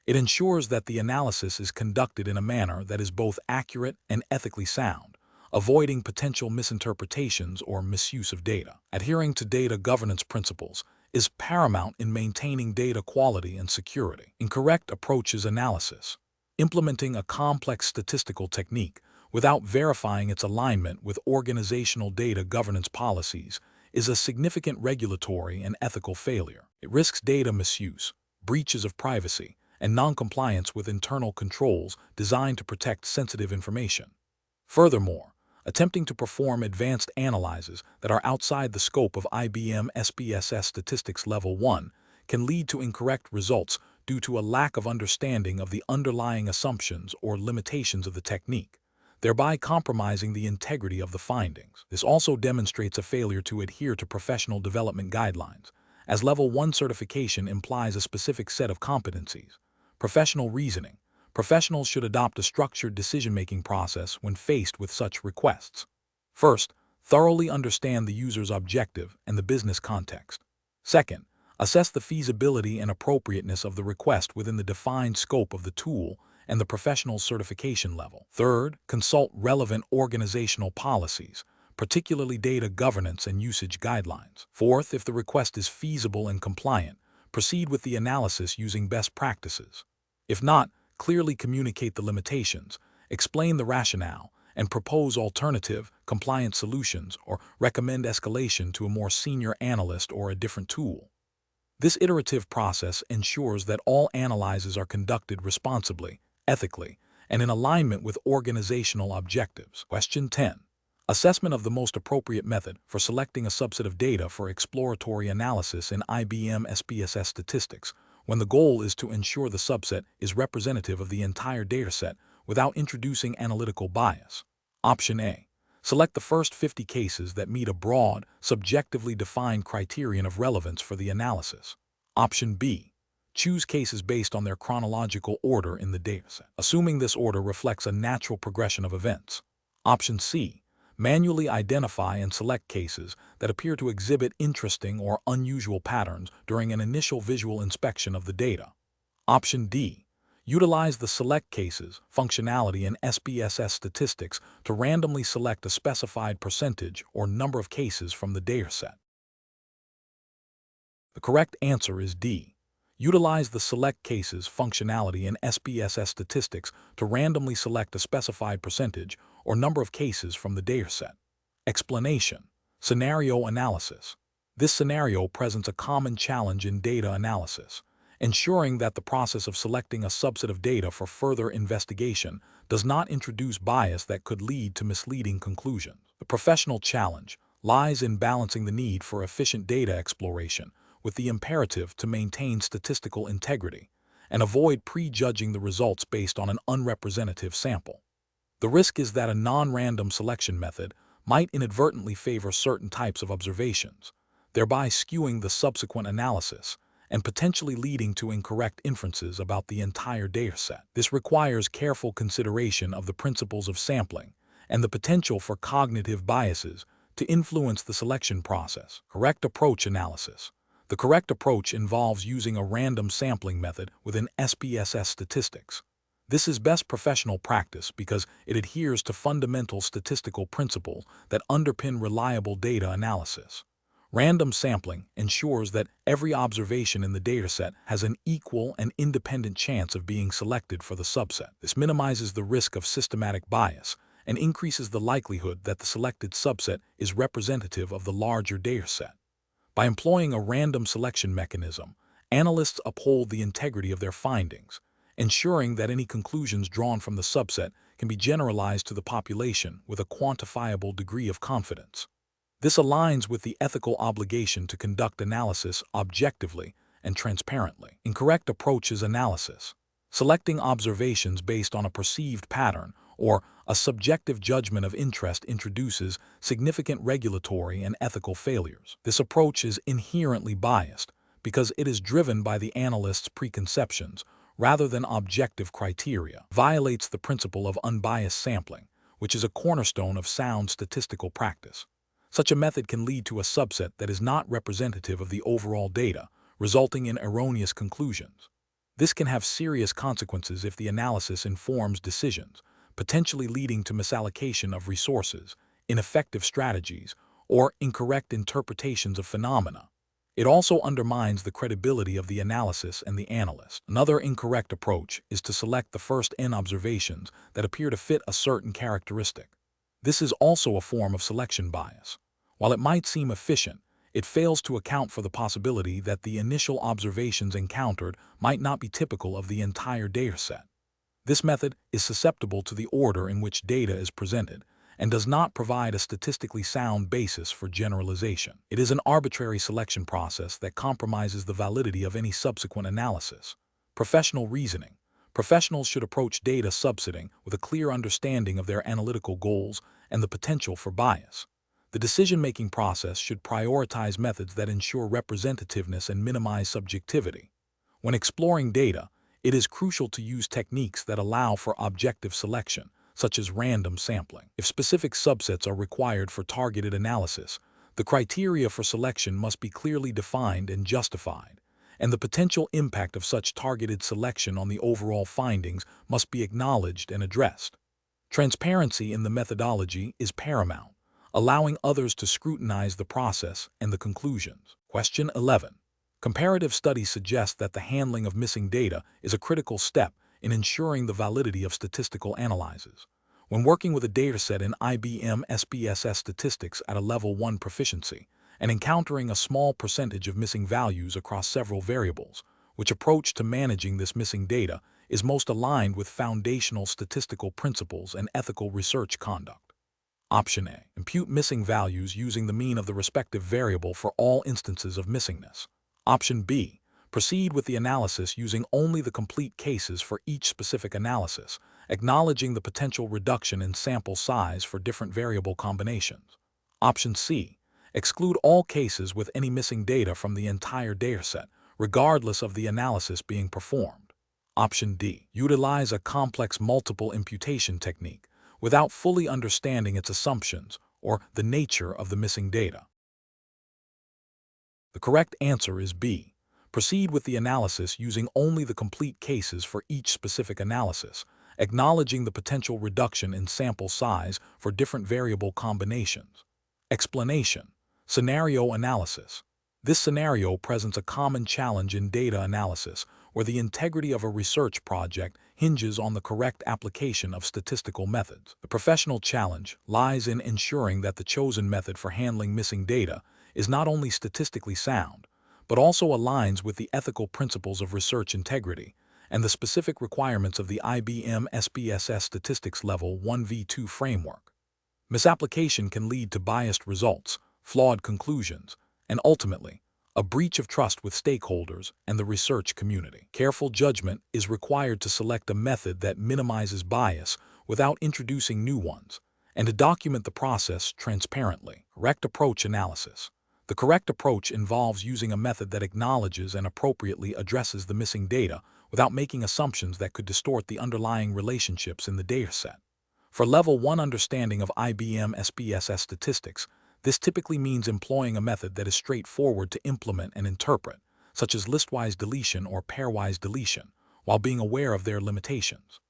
It ensures that the analysis is conducted in a manner that is both accurate and ethically sound, avoiding potential misinterpretations or misuse of data. Adhering to data governance principles is paramount in maintaining data quality and security. Incorrect approaches analysis. Implementing a complex statistical technique without verifying its alignment with organizational data governance policies is a significant regulatory and ethical failure. It risks data misuse, breaches of privacy, and non-compliance with internal controls designed to protect sensitive information. Furthermore, attempting to perform advanced analyses that are outside the scope of IBM SPSS Statistics Level 1 can lead to incorrect results due to a lack of understanding of the underlying assumptions or limitations of the technique, thereby compromising the integrity of the findings. This also demonstrates a failure to adhere to professional development guidelines, as Level 1 certification implies a specific set of competencies. Professional reasoning. Professionals should adopt a structured decision-making process when faced with such requests. First, thoroughly understand the user's objective and the business context. Second, assess the feasibility and appropriateness of the request within the defined scope of the tool and the professional's certification level. Third, consult relevant organizational policies, particularly data governance and usage guidelines. Fourth, if the request is feasible and compliant, proceed with the analysis using best practices. If not, clearly communicate the limitations, explain the rationale, and propose alternative, compliant solutions or recommend escalation to a more senior analyst or a different tool. This iterative process ensures that all analyses are conducted responsibly, ethically, and in alignment with organizational objectives. Question 10. Assessment of the most appropriate method for selecting a subset of data for exploratory analysis in IBM SPSS statistics, when the goal is to ensure the subset is representative of the entire dataset without introducing analytical bias. Option A. Select the first 50 cases that meet a broad, subjectively defined criterion of relevance for the analysis. Option B. Choose cases based on their chronological order in the dataset, assuming this order reflects a natural progression of events. Option C. Manually identify and select cases that appear to exhibit interesting or unusual patterns during an initial visual inspection of the data. Option D. Utilize the Select Cases functionality in SPSS statistics to randomly select a specified percentage or number of cases from the dataset. The correct answer is D. Utilize the Select Cases functionality in SPSS statistics to randomly select a specified percentage or number of cases from the dataset. Explanation. Scenario analysis. This scenario presents a common challenge in data analysis, ensuring that the process of selecting a subset of data for further investigation does not introduce bias that could lead to misleading conclusions. The professional challenge lies in balancing the need for efficient data exploration with the imperative to maintain statistical integrity and avoid prejudging the results based on an unrepresentative sample. The risk is that a non-random selection method might inadvertently favor certain types of observations, thereby skewing the subsequent analysis and potentially leading to incorrect inferences about the entire dataset. This requires careful consideration of the principles of sampling and the potential for cognitive biases to influence the selection process. Correct approach analysis. The correct approach involves using a random sampling method within SPSS statistics. This is best professional practice because it adheres to fundamental statistical principles that underpin reliable data analysis. Random sampling ensures that every observation in the dataset has an equal and independent chance of being selected for the subset. This minimizes the risk of systematic bias and increases the likelihood that the selected subset is representative of the larger dataset. By employing a random selection mechanism, analysts uphold the integrity of their findings, ensuring that any conclusions drawn from the subset can be generalized to the population with a quantifiable degree of confidence. This aligns with the ethical obligation to conduct analysis objectively and transparently. Incorrect approaches analysis. Selecting observations based on a perceived pattern or a subjective judgment of interest introduces significant regulatory and ethical failures. This approach is inherently biased because it is driven by the analyst's preconceptions rather than objective criteria, violates the principle of unbiased sampling, which is a cornerstone of sound statistical practice. Such a method can lead to a subset that is not representative of the overall data, resulting in erroneous conclusions. This can have serious consequences if the analysis informs decisions, potentially leading to misallocation of resources, ineffective strategies, or incorrect interpretations of phenomena. It also undermines the credibility of the analysis and the analyst. Another incorrect approach is to select the first N observations that appear to fit a certain characteristic. This is also a form of selection bias. While it might seem efficient, it fails to account for the possibility that the initial observations encountered might not be typical of the entire dataset. This method is susceptible to the order in which data is presented and does not provide a statistically sound basis for generalization. It is an arbitrary selection process that compromises the validity of any subsequent analysis. Professional reasoning. Professionals should approach data subsetting with a clear understanding of their analytical goals and the potential for bias. The decision-making process should prioritize methods that ensure representativeness and minimize subjectivity. When exploring data, it is crucial to use techniques that allow for objective selection, such as random sampling. If specific subsets are required for targeted analysis, the criteria for selection must be clearly defined and justified, and the potential impact of such targeted selection on the overall findings must be acknowledged and addressed. Transparency in the methodology is paramount, allowing others to scrutinize the process and the conclusions. Question 11. Comparative studies suggest that the handling of missing data is a critical step in ensuring the validity of statistical analyses. When working with a dataset in IBM SPSS statistics at a level 1 proficiency and encountering a small percentage of missing values across several variables, which approach to managing this missing data is most aligned with foundational statistical principles and ethical research conduct? Option A. Impute missing values using the mean of the respective variable for all instances of missingness. Option B. Proceed with the analysis using only the complete cases for each specific analysis, acknowledging the potential reduction in sample size for different variable combinations. Option C. Exclude all cases with any missing data from the entire dataset, regardless of the analysis being performed. Option D. Utilize a complex multiple imputation technique without fully understanding its assumptions or the nature of the missing data. The correct answer is B. Proceed with the analysis using only the complete cases for each specific analysis, acknowledging the potential reduction in sample size for different variable combinations. Explanation. Scenario analysis. This scenario presents a common challenge in data analysis where the integrity of a research project hinges on the correct application of statistical methods. The professional challenge lies in ensuring that the chosen method for handling missing data is not only statistically sound, but also aligns with the ethical principles of research integrity and the specific requirements of the IBM SPSS Statistics Level 1v2 framework. Misapplication can lead to biased results, flawed conclusions, and ultimately, a breach of trust with stakeholders and the research community. Careful judgment is required to select a method that minimizes bias without introducing new ones, and to document the process transparently. Correct approach analysis. The correct approach involves using a method that acknowledges and appropriately addresses the missing data without making assumptions that could distort the underlying relationships in the dataset. For Level 1 understanding of IBM SPSS statistics, this typically means employing a method that is straightforward to implement and interpret, such as listwise deletion or pairwise deletion, while being aware of their limitations.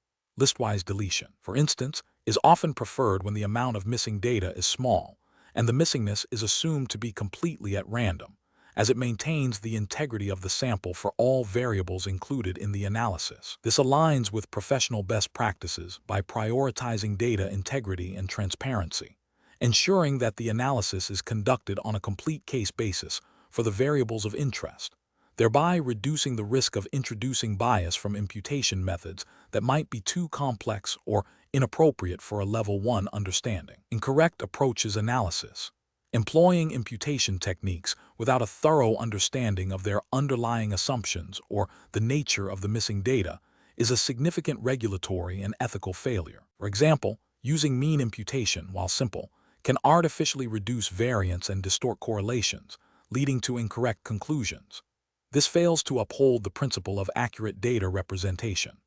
Listwise deletion, for instance, is often preferred when the amount of missing data is small, and the missingness is assumed to be completely at random, as it maintains the integrity of the sample for all variables included in the analysis. This aligns with professional best practices by prioritizing data integrity and transparency, ensuring that the analysis is conducted on a complete case basis for the variables of interest, thereby reducing the risk of introducing bias from imputation methods that might be too complex or inappropriate for a Level 1 understanding. Incorrect approaches analysis. Employing imputation techniques without a thorough understanding of their underlying assumptions or the nature of the missing data is a significant regulatory and ethical failure. For example, using mean imputation, while simple, can artificially reduce variance and distort correlations, leading to incorrect conclusions. This fails to uphold the principle of accurate data representation.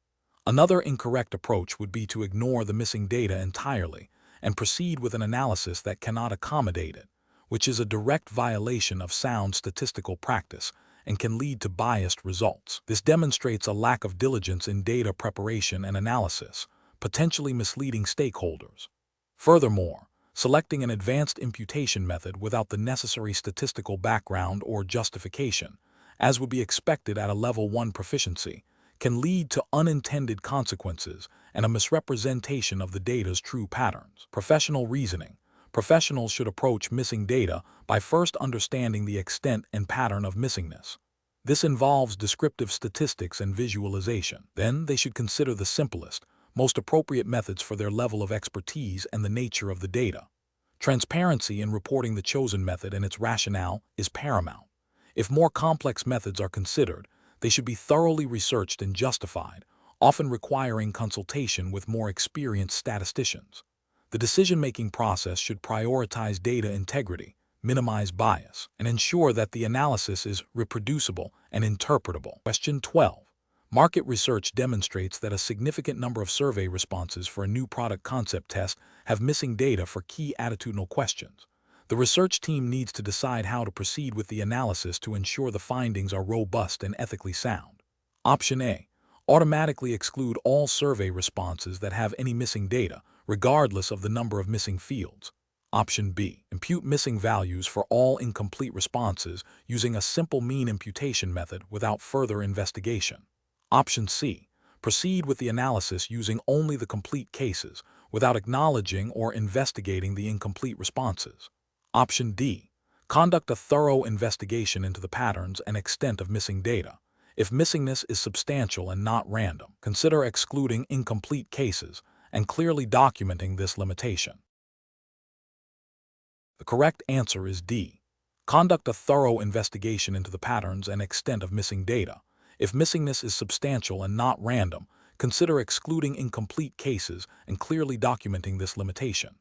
Another incorrect approach would be to ignore the missing data entirely and proceed with an analysis that cannot accommodate it, which is a direct violation of sound statistical practice and can lead to biased results. This demonstrates a lack of diligence in data preparation and analysis, potentially misleading stakeholders. Furthermore, selecting an advanced imputation method without the necessary statistical background or justification, as would be expected at a Level 1 proficiency, can lead to unintended consequences and a misrepresentation of the data's true patterns. Professional reasoning. Professionals should approach missing data by first understanding the extent and pattern of missingness. This involves descriptive statistics and visualization. Then they should consider the simplest, most appropriate methods for their level of expertise and the nature of the data. Transparency in reporting the chosen method and its rationale is paramount. If more complex methods are considered, they should be thoroughly researched and justified, often requiring consultation with more experienced statisticians. The decision-making process should prioritize data integrity, minimize bias, and ensure that the analysis is reproducible and interpretable. Question 12. Market research demonstrates that a significant number of survey responses for a new product concept test have missing data for key attitudinal questions. The research team needs to decide how to proceed with the analysis to ensure the findings are robust and ethically sound. Option A. Automatically exclude all survey responses that have any missing data, regardless of the number of missing fields. Option B. Impute missing values for all incomplete responses using a simple mean imputation method without further investigation. Option C. Proceed with the analysis using only the complete cases, without acknowledging or investigating the incomplete responses. Option D. Conduct a thorough investigation into the patterns and extent of missing data. If missingness is substantial and not random, consider excluding incomplete cases and clearly documenting this limitation. The correct answer is D. Conduct a thorough investigation into the patterns and extent of missing data. If missingness is substantial and not random, consider excluding incomplete cases and clearly documenting this limitation.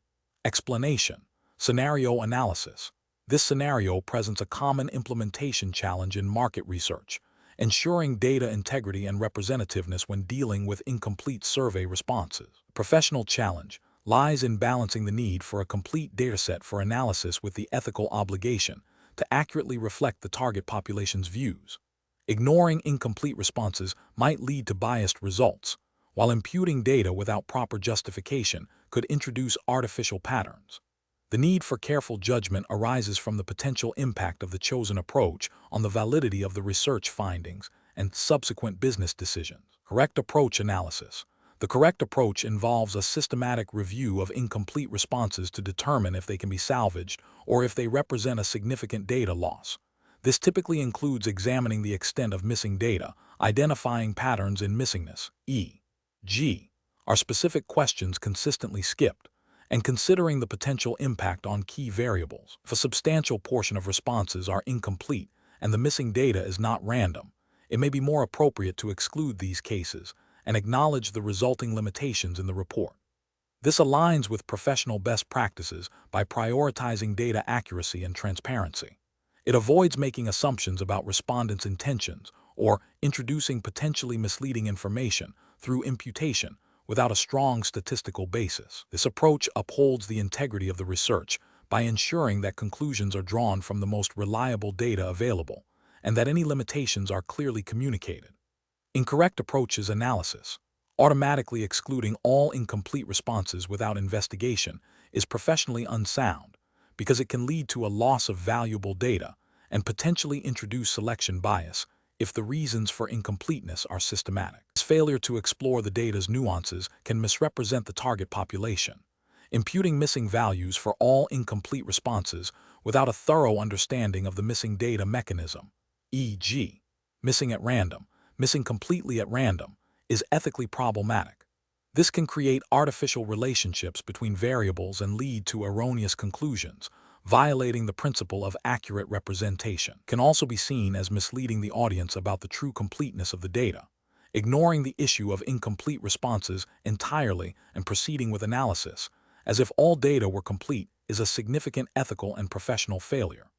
Explanation. Scenario analysis. This scenario presents a common implementation challenge in market research, ensuring data integrity and representativeness when dealing with incomplete survey responses. Professional challenge lies in balancing the need for a complete dataset for analysis with the ethical obligation to accurately reflect the target population's views. Ignoring incomplete responses might lead to biased results, while imputing data without proper justification could introduce artificial patterns. The need for careful judgment arises from the potential impact of the chosen approach on the validity of the research findings and subsequent business decisions. Correct approach analysis. The correct approach involves a systematic review of incomplete responses to determine if they can be salvaged or if they represent a significant data loss. This typically includes examining the extent of missing data, identifying patterns in missingness, e.g., are specific questions consistently skipped, and considering the potential impact on key variables. If a substantial portion of responses are incomplete and the missing data is not random, it may be more appropriate to exclude these cases and acknowledge the resulting limitations in the report. This aligns with professional best practices by prioritizing data accuracy and transparency. It avoids making assumptions about respondents' intentions or introducing potentially misleading information through imputation without a strong statistical basis. This approach upholds the integrity of the research by ensuring that conclusions are drawn from the most reliable data available and that any limitations are clearly communicated. Incorrect approaches analysis. Automatically excluding all incomplete responses without investigation is professionally unsound because it can lead to a loss of valuable data and potentially introduce selection bias if the reasons for incompleteness are systematic. This failure to explore the data's nuances can misrepresent the target population. Imputing missing values for all incomplete responses without a thorough understanding of the missing data mechanism, e.g., missing at random, missing completely at random, is ethically problematic. This can create artificial relationships between variables and lead to erroneous conclusions, violating the principle of accurate representation. Can also be seen as misleading the audience about the true completeness of the data. ignoring the issue of incomplete responses entirely and proceeding with analysis, as if all data were complete, is a significant ethical and professional failure.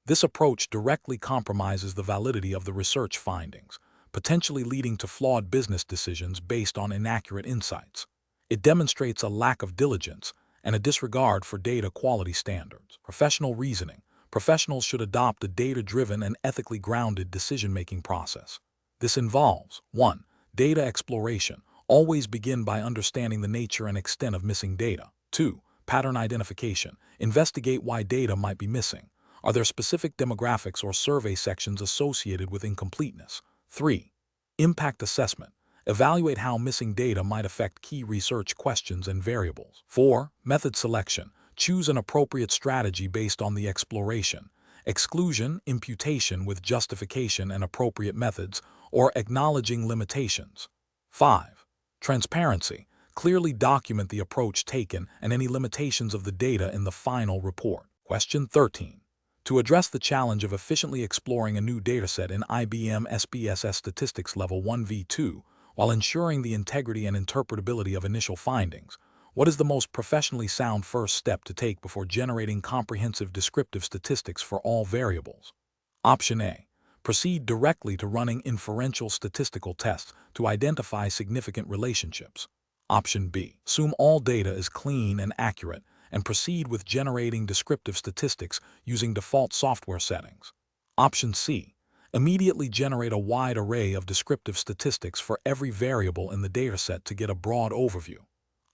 This approach directly compromises the validity of the research findings, potentially leading to flawed business decisions based on inaccurate insights. It demonstrates a lack of diligence and a disregard for data quality standards. Professional reasoning. Professionals should adopt a data-driven and ethically grounded decision-making process. This involves 1. Data exploration. Always begin by understanding the nature and extent of missing data. 2. Pattern identification. Investigate why data might be missing. Are there specific demographics or survey sections associated with incompleteness? 3. Impact assessment. Evaluate how missing data might affect key research questions and variables. 4. Method selection. Choose an appropriate strategy based on the exploration, exclusion, imputation with justification and appropriate methods, or acknowledging limitations. 5. Transparency. Clearly document the approach taken and any limitations of the data in the final report. Question 13. To address the challenge of efficiently exploring a new dataset in IBM SPSS Statistics Level 1v2 while ensuring the integrity and interpretability of initial findings, what is the most professionally sound first step to take before generating comprehensive descriptive statistics for all variables? Option A. Proceed directly to running inferential statistical tests to identify significant relationships. Option B. Assume all data is clean and accurate and proceed with generating descriptive statistics using default software settings. Option C. Immediately generate a wide array of descriptive statistics for every variable in the dataset to get a broad overview.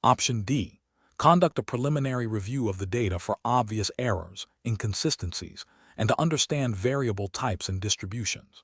Option D. Conduct a preliminary review of the data for obvious errors, inconsistencies, and to understand variable types and distributions.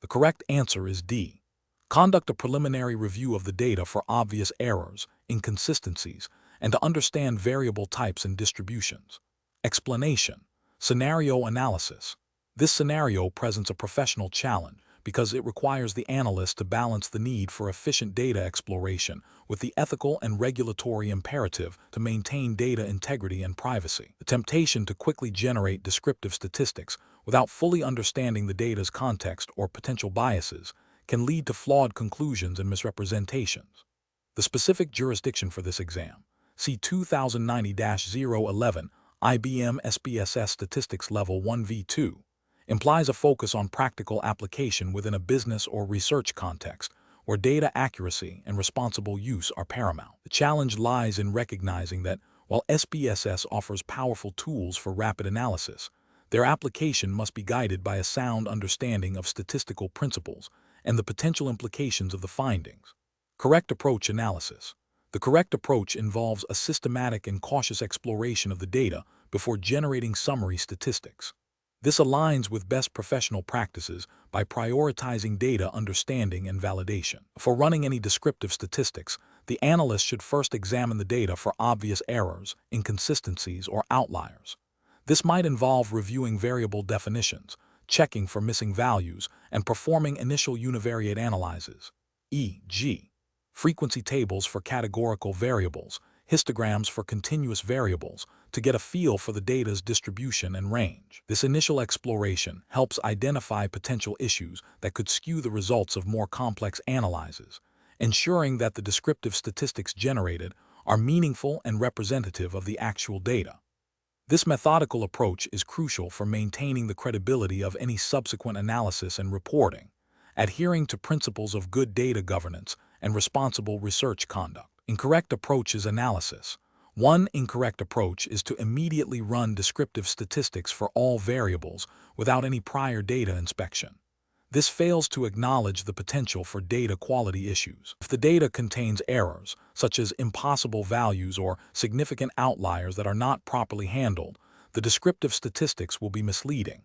The correct answer is D. Conduct a preliminary review of the data for obvious errors, inconsistencies, and to understand variable types and distributions. Explanation. Scenario analysis. This scenario presents a professional challenge because it requires the analyst to balance the need for efficient data exploration with the ethical and regulatory imperative to maintain data integrity and privacy. The temptation to quickly generate descriptive statistics without fully understanding the data's context or potential biases can lead to flawed conclusions and misrepresentations. The specific jurisdiction for this exam, C2090-011, IBM SPSS Statistics Level 1v2, implies a focus on practical application within a business or research context where data accuracy and responsible use are paramount. The challenge lies in recognizing that while SPSS offers powerful tools for rapid analysis, their application must be guided by a sound understanding of statistical principles and the potential implications of the findings. Correct approach analysis. The correct approach involves a systematic and cautious exploration of the data before generating summary statistics. This aligns with best professional practices by prioritizing data understanding and validation. For running any descriptive statistics, the analyst should first examine the data for obvious errors, inconsistencies, or outliers. This might involve reviewing variable definitions, checking for missing values, and performing initial univariate analyses, e.g., frequency tables for categorical variables, histograms for continuous variables, to get a feel for the data's distribution and range. This initial exploration helps identify potential issues that could skew the results of more complex analyses, ensuring that the descriptive statistics generated are meaningful and representative of the actual data. This methodical approach is crucial for maintaining the credibility of any subsequent analysis and reporting, adhering to principles of good data governance and responsible research conduct. Incorrect approach is analysis. One incorrect approach is to immediately run descriptive statistics for all variables without any prior data inspection. This fails to acknowledge the potential for data quality issues. If the data contains errors, such as impossible values or significant outliers that are not properly handled, the descriptive statistics will be misleading.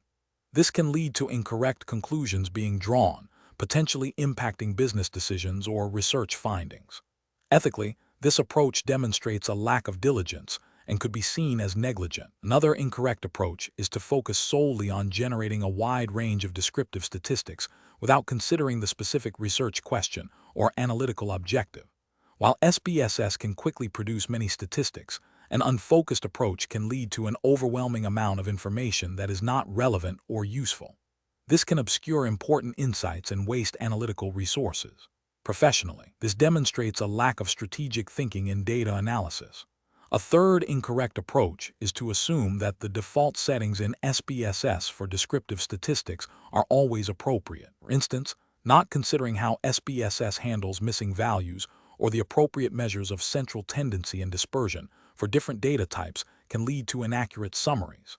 This can lead to incorrect conclusions being drawn, potentially impacting business decisions or research findings. Ethically, this approach demonstrates a lack of diligence and could be seen as negligent. Another incorrect approach is to focus solely on generating a wide range of descriptive statistics without considering the specific research question or analytical objective. While SPSS can quickly produce many statistics, an unfocused approach can lead to an overwhelming amount of information that is not relevant or useful. This can obscure important insights and waste analytical resources. Professionally, this demonstrates a lack of strategic thinking in data analysis. A third incorrect approach is to assume that the default settings in SPSS for descriptive statistics are always appropriate. For instance, not considering how SPSS handles missing values or the appropriate measures of central tendency and dispersion for different data types can lead to inaccurate summaries.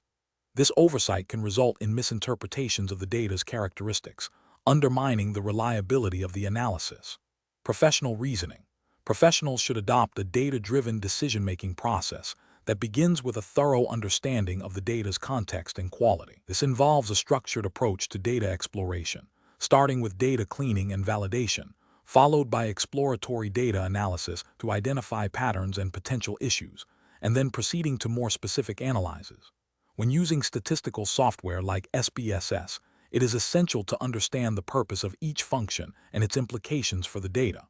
This oversight can result in misinterpretations of the data's characteristics, undermining the reliability of the analysis. Professional reasoning. Professionals should adopt a data-driven decision-making process that begins with a thorough understanding of the data's context and quality. This involves a structured approach to data exploration, starting with data cleaning and validation, followed by exploratory data analysis to identify patterns and potential issues, and then proceeding to more specific analyses. When using statistical software like SPSS, it is essential to understand the purpose of each function and its implications for the data.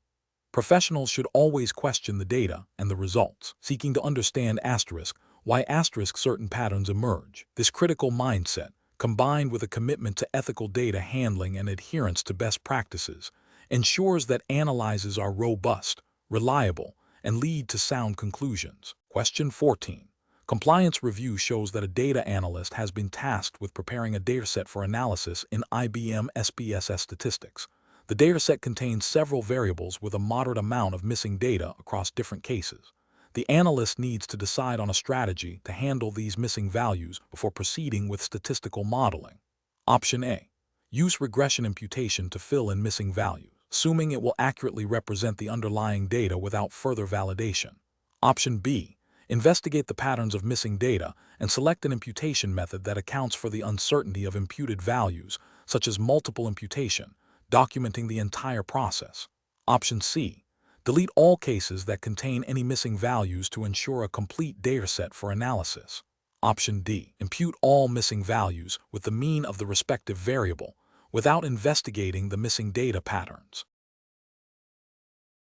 Professionals should always question the data and the results, seeking to understand why certain patterns emerge. This critical mindset, combined with a commitment to ethical data handling and adherence to best practices, ensures that analyses are robust, reliable, and lead to sound conclusions. Question 14. Compliance review shows that a data analyst has been tasked with preparing a dataset for analysis in IBM SPSS statistics. The dataset contains several variables with a moderate amount of missing data across different cases. The analyst needs to decide on a strategy to handle these missing values before proceeding with statistical modeling. Option A. Use regression imputation to fill in missing values, assuming it will accurately represent the underlying data without further validation. Option B. Investigate the patterns of missing data and select an imputation method that accounts for the uncertainty of imputed values, such as multiple imputation, documenting the entire process. Option C. Delete all cases that contain any missing values to ensure a complete dataset for analysis. Option D. Impute all missing values with the mean of the respective variable, without investigating the missing data patterns.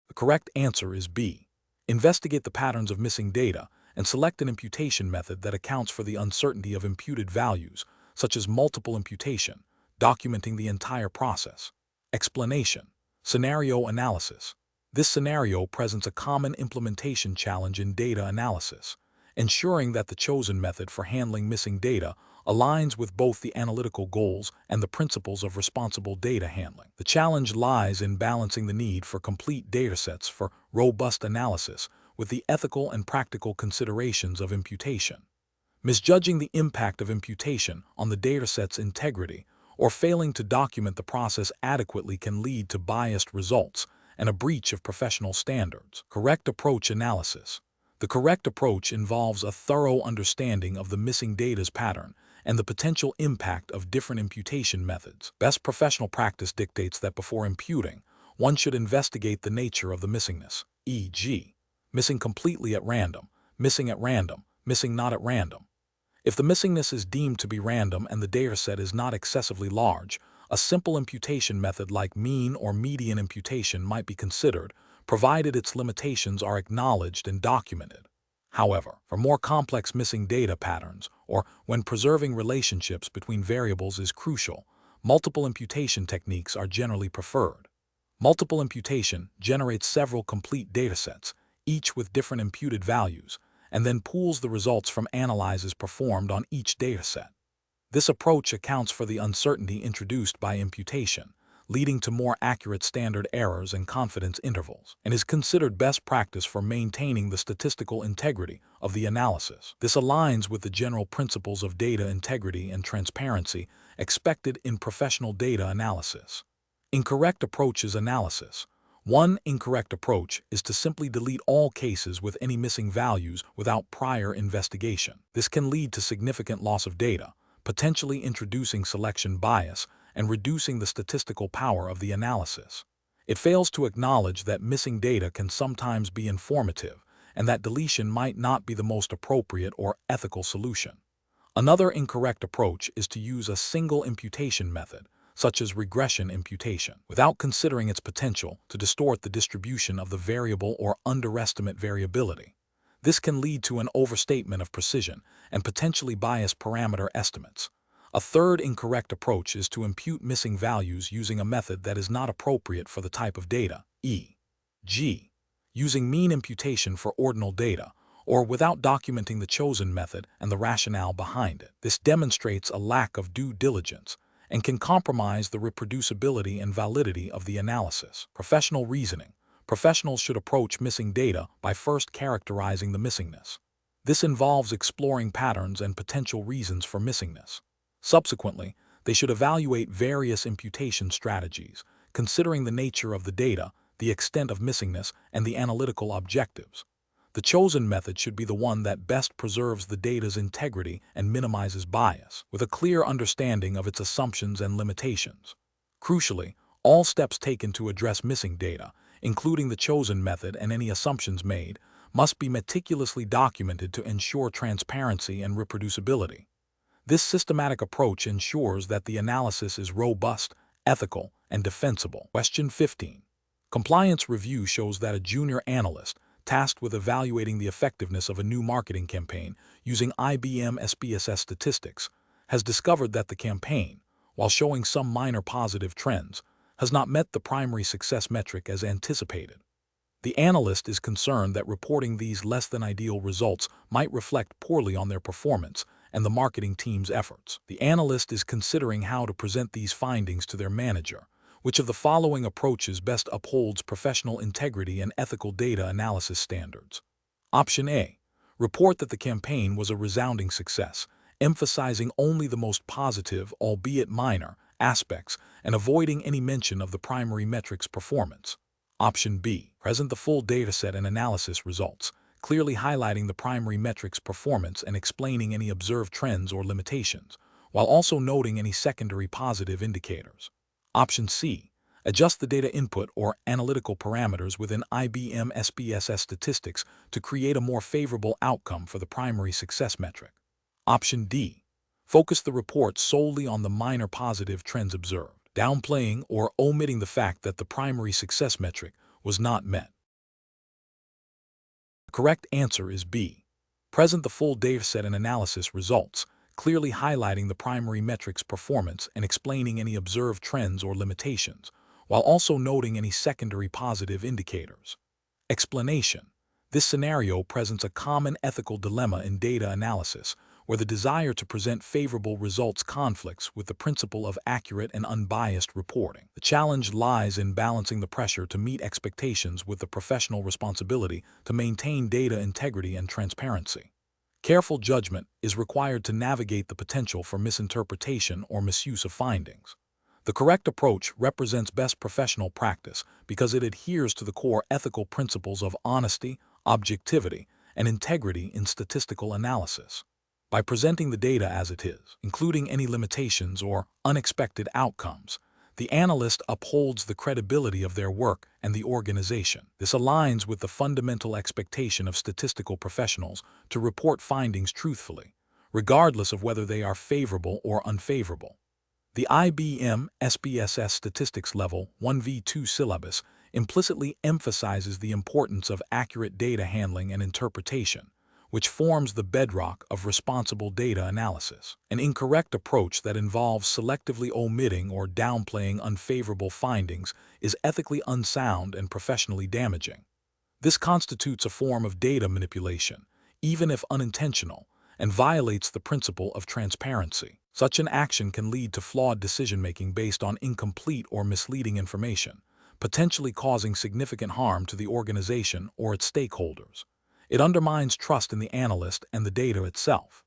The correct answer is B. Investigate the patterns of missing data and select an imputation method that accounts for the uncertainty of imputed values, such as multiple imputation, documenting the entire process. Explanation. Scenario analysis. This scenario presents a common implementation challenge in data analysis, ensuring that the chosen method for handling missing data aligns with both the analytical goals and the principles of responsible data handling. The challenge lies in balancing the need for complete datasets for robust analysis with the ethical and practical considerations of imputation. Misjudging the impact of imputation on the dataset's integrity or failing to document the process adequately can lead to biased results and a breach of professional standards. Correct approach analysis. The correct approach involves a thorough understanding of the missing data's pattern and the potential impact of different imputation methods. Best professional practice dictates that before imputing, one should investigate the nature of the missingness, e.g., missing completely at random, missing not at random. If the missingness is deemed to be random and the dataset is not excessively large, a simple imputation method like mean or median imputation might be considered, provided its limitations are acknowledged and documented. However, for more complex missing data patterns, or when preserving relationships between variables is crucial, multiple imputation techniques are generally preferred. Multiple imputation generates several complete datasets, each with different imputed values, and then pools the results from analyses performed on each dataset. This approach accounts for the uncertainty introduced by imputation, leading to more accurate standard errors and confidence intervals, and is considered best practice for maintaining the statistical integrity of the analysis. This aligns with the general principles of data integrity and transparency expected in professional data analysis. Incorrect approaches analysis. One incorrect approach is to simply delete all cases with any missing values without prior investigation. This can lead to significant loss of data, potentially introducing selection bias and reducing the statistical power of the analysis. It fails to acknowledge that missing data can sometimes be informative and that deletion might not be the most appropriate or ethical solution. Another incorrect approach is to use a single imputation method, such as regression imputation, without considering its potential to distort the distribution of the variable or underestimate variability. This can lead to an overstatement of precision and potentially biased parameter estimates. A third incorrect approach is to impute missing values using a method that is not appropriate for the type of data, e.g., using mean imputation for ordinal data, or without documenting the chosen method and the rationale behind it. This demonstrates a lack of due diligence and can compromise the reproducibility and validity of the analysis. Professional reasoning. Professionals should approach missing data by first characterizing the missingness. This involves exploring patterns and potential reasons for missingness. Subsequently, they should evaluate various imputation strategies, considering the nature of the data, the extent of missingness, and the analytical objectives. The chosen method should be the one that best preserves the data's integrity and minimizes bias, with a clear understanding of its assumptions and limitations. Crucially, all steps taken to address missing data, including the chosen method and any assumptions made, must be meticulously documented to ensure transparency and reproducibility. This systematic approach ensures that the analysis is robust, ethical, and defensible. Question 15. Compliance review shows that a junior analyst, tasked with evaluating the effectiveness of a new marketing campaign using IBM SPSS statistics, has discovered that the campaign, while showing some minor positive trends, has not met the primary success metric as anticipated. The analyst is concerned that reporting these less-than-ideal results might reflect poorly on their performance and the marketing team's efforts. The analyst is considering how to present these findings to their manager. Which of the following approaches best upholds professional integrity and ethical data analysis standards? Option A. Report that the campaign was a resounding success, emphasizing only the most positive, albeit minor, aspects and avoiding any mention of the primary metric's performance. Option B. Present the full dataset and analysis results, clearly highlighting the primary metric's performance and explaining any observed trends or limitations, while also noting any secondary positive indicators. Option C. Adjust the data input or analytical parameters within IBM SPSS statistics to create a more favorable outcome for the primary success metric. Option D. Focus the report solely on the minor positive trends observed, downplaying or omitting the fact that the primary success metric was not met. The correct answer is B. Present the full dataset and analysis results, clearly highlighting the primary metric's performance and explaining any observed trends or limitations, while also noting any secondary positive indicators. Explanation. This scenario presents a common ethical dilemma in data analysis, where the desire to present favorable results conflicts with the principle of accurate and unbiased reporting. The challenge lies in balancing the pressure to meet expectations with the professional responsibility to maintain data integrity and transparency. Careful judgment is required to navigate the potential for misinterpretation or misuse of findings. The correct approach represents best professional practice because it adheres to the core ethical principles of honesty, objectivity, and integrity in statistical analysis. By presenting the data as it is, including any limitations or unexpected outcomes, the analyst upholds the credibility of their work and the organization. This aligns with the fundamental expectation of statistical professionals to report findings truthfully, regardless of whether they are favorable or unfavorable. The IBM SPSS Statistics Level 1v2 syllabus implicitly emphasizes the importance of accurate data handling and interpretation, which forms the bedrock of responsible data analysis. An incorrect approach that involves selectively omitting or downplaying unfavorable findings is ethically unsound and professionally damaging. This constitutes a form of data manipulation, even if unintentional, and violates the principle of transparency. Such an action can lead to flawed decision-making based on incomplete or misleading information, potentially causing significant harm to the organization or its stakeholders. It undermines trust in the analyst and the data itself.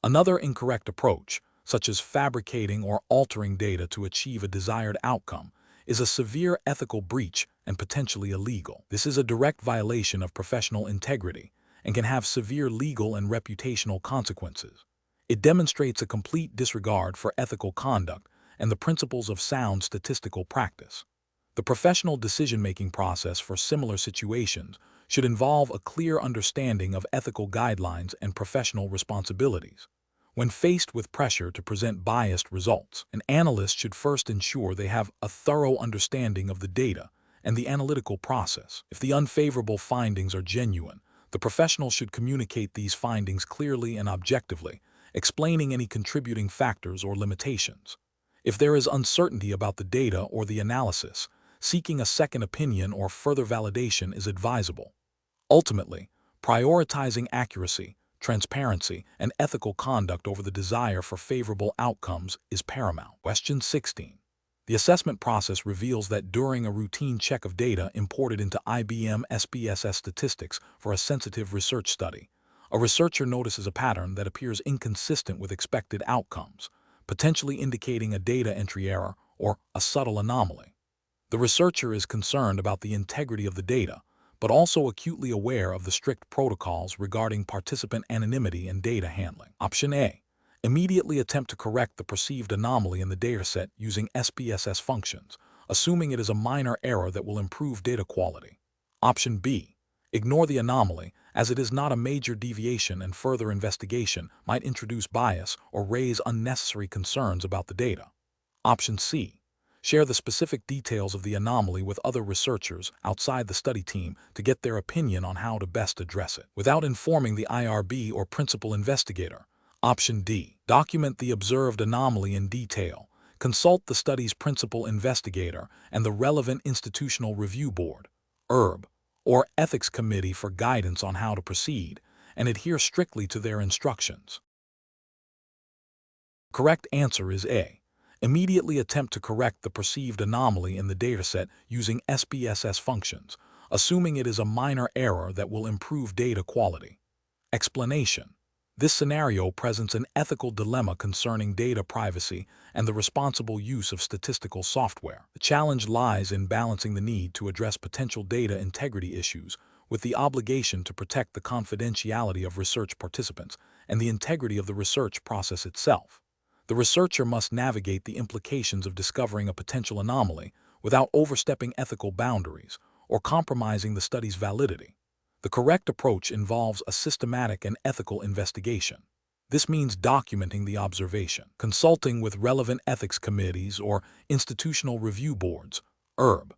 Another incorrect approach, such as fabricating or altering data to achieve a desired outcome, is a severe ethical breach and potentially illegal. This is a direct violation of professional integrity and can have severe legal and reputational consequences. It demonstrates a complete disregard for ethical conduct and the principles of sound statistical practice. The professional decision-making process for similar situations should involve a clear understanding of ethical guidelines and professional responsibilities. When faced with pressure to present biased results, an analyst should first ensure they have a thorough understanding of the data and the analytical process. If the unfavorable findings are genuine, the professional should communicate these findings clearly and objectively, explaining any contributing factors or limitations. If there is uncertainty about the data or the analysis, seeking a second opinion or further validation is advisable. Ultimately, prioritizing accuracy, transparency, and ethical conduct over the desire for favorable outcomes is paramount. Question 16. The assessment process reveals that during a routine check of data imported into IBM SPSS statistics for a sensitive research study, a researcher notices a pattern that appears inconsistent with expected outcomes, potentially indicating a data entry error or a subtle anomaly. The researcher is concerned about the integrity of the data, but also acutely aware of the strict protocols regarding participant anonymity and data handling. Option A. Immediately attempt to correct the perceived anomaly in the dataset using SPSS functions, assuming it is a minor error that will improve data quality. Option B. Ignore the anomaly, as it is not a major deviation and further investigation might introduce bias or raise unnecessary concerns about the data. Option C. Share the specific details of the anomaly with other researchers outside the study team to get their opinion on how to best address it, without informing the IRB or principal investigator. Option D. Document the observed anomaly in detail. Consult the study's principal investigator and the relevant institutional review board, IRB, or ethics committee for guidance on how to proceed, and adhere strictly to their instructions. Correct answer is A. Immediately attempt to correct the perceived anomaly in the dataset using SPSS functions, assuming it is a minor error that will improve data quality. Explanation. This scenario presents an ethical dilemma concerning data privacy and the responsible use of statistical software. The challenge lies in balancing the need to address potential data integrity issues with the obligation to protect the confidentiality of research participants and the integrity of the research process itself. The researcher must navigate the implications of discovering a potential anomaly without overstepping ethical boundaries or compromising the study's validity. The correct approach involves a systematic and ethical investigation. This means documenting the observation, consulting with relevant ethics committees or institutional review boards, IRB,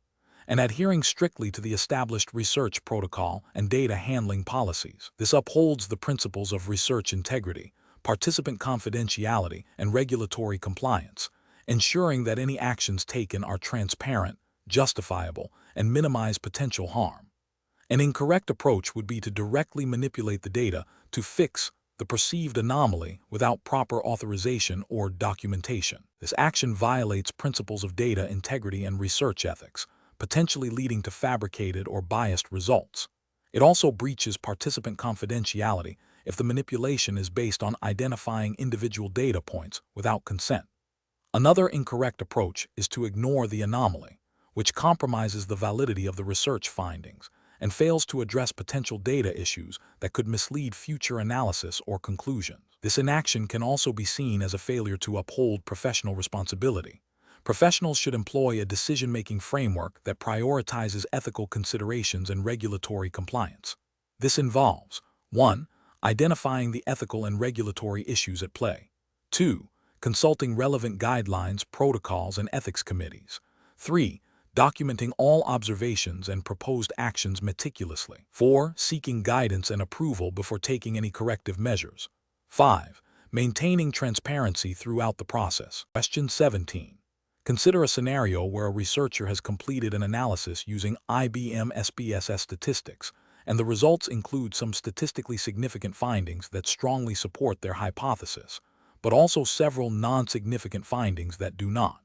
and adhering strictly to the established research protocol and data handling policies. This upholds the principles of research integrity, participant confidentiality, and regulatory compliance, ensuring that any actions taken are transparent, justifiable, and minimize potential harm. An incorrect approach would be to directly manipulate the data to fix the perceived anomaly without proper authorization or documentation. This action violates principles of data integrity and research ethics, potentially leading to fabricated or biased results. It also breaches participant confidentiality if the manipulation is based on identifying individual data points without consent. Another incorrect approach is to ignore the anomaly, which compromises the validity of the research findings and fails to address potential data issues that could mislead future analysis or conclusions. This inaction can also be seen as a failure to uphold professional responsibility. Professionals should employ a decision-making framework that prioritizes ethical considerations and regulatory compliance. This involves 1. Identifying the ethical and regulatory issues at play. 2. Consulting relevant guidelines, protocols, and ethics committees. 3. Documenting all observations and proposed actions meticulously. 4. Seeking guidance and approval before taking any corrective measures. 5. Maintaining transparency throughout the process. Question 17. Consider a scenario where a researcher has completed an analysis using IBM SPSS statistics, and the results include some statistically significant findings that strongly support their hypothesis, but also several non-significant findings that do not.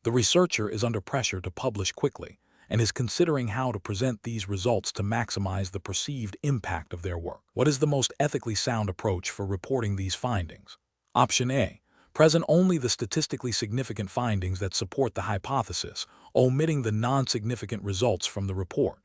The researcher is under pressure to publish quickly and is considering how to present these results to maximize the perceived impact of their work. What is the most ethically sound approach for reporting these findings? Option A. Present only the statistically significant findings that support the hypothesis, omitting the non-significant results from the report.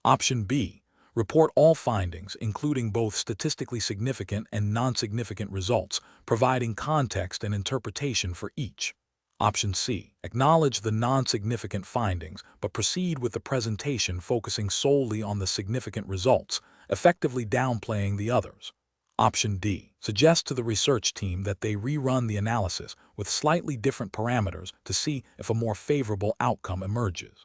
Option B. Report all findings, including both statistically significant and non-significant results, providing context and interpretation for each. Option C. Acknowledge the non-significant findings, but proceed with the presentation focusing solely on the significant results, effectively downplaying the others. Option D. Suggest to the research team that they rerun the analysis with slightly different parameters to see if a more favorable outcome emerges.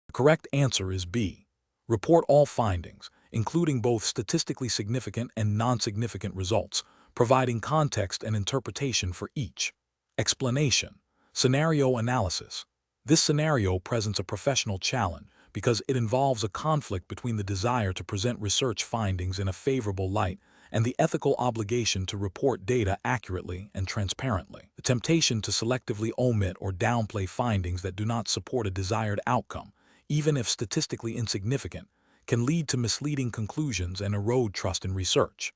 The correct answer is B. Report all findings, including both statistically significant and non-significant results, providing context and interpretation for each. Explanation. Scenario analysis. This scenario presents a professional challenge because it involves a conflict between the desire to present research findings in a favorable light and the ethical obligation to report data accurately and transparently. The temptation to selectively omit or downplay findings that do not support a desired outcome, even if statistically insignificant, can lead to misleading conclusions and erode trust in research.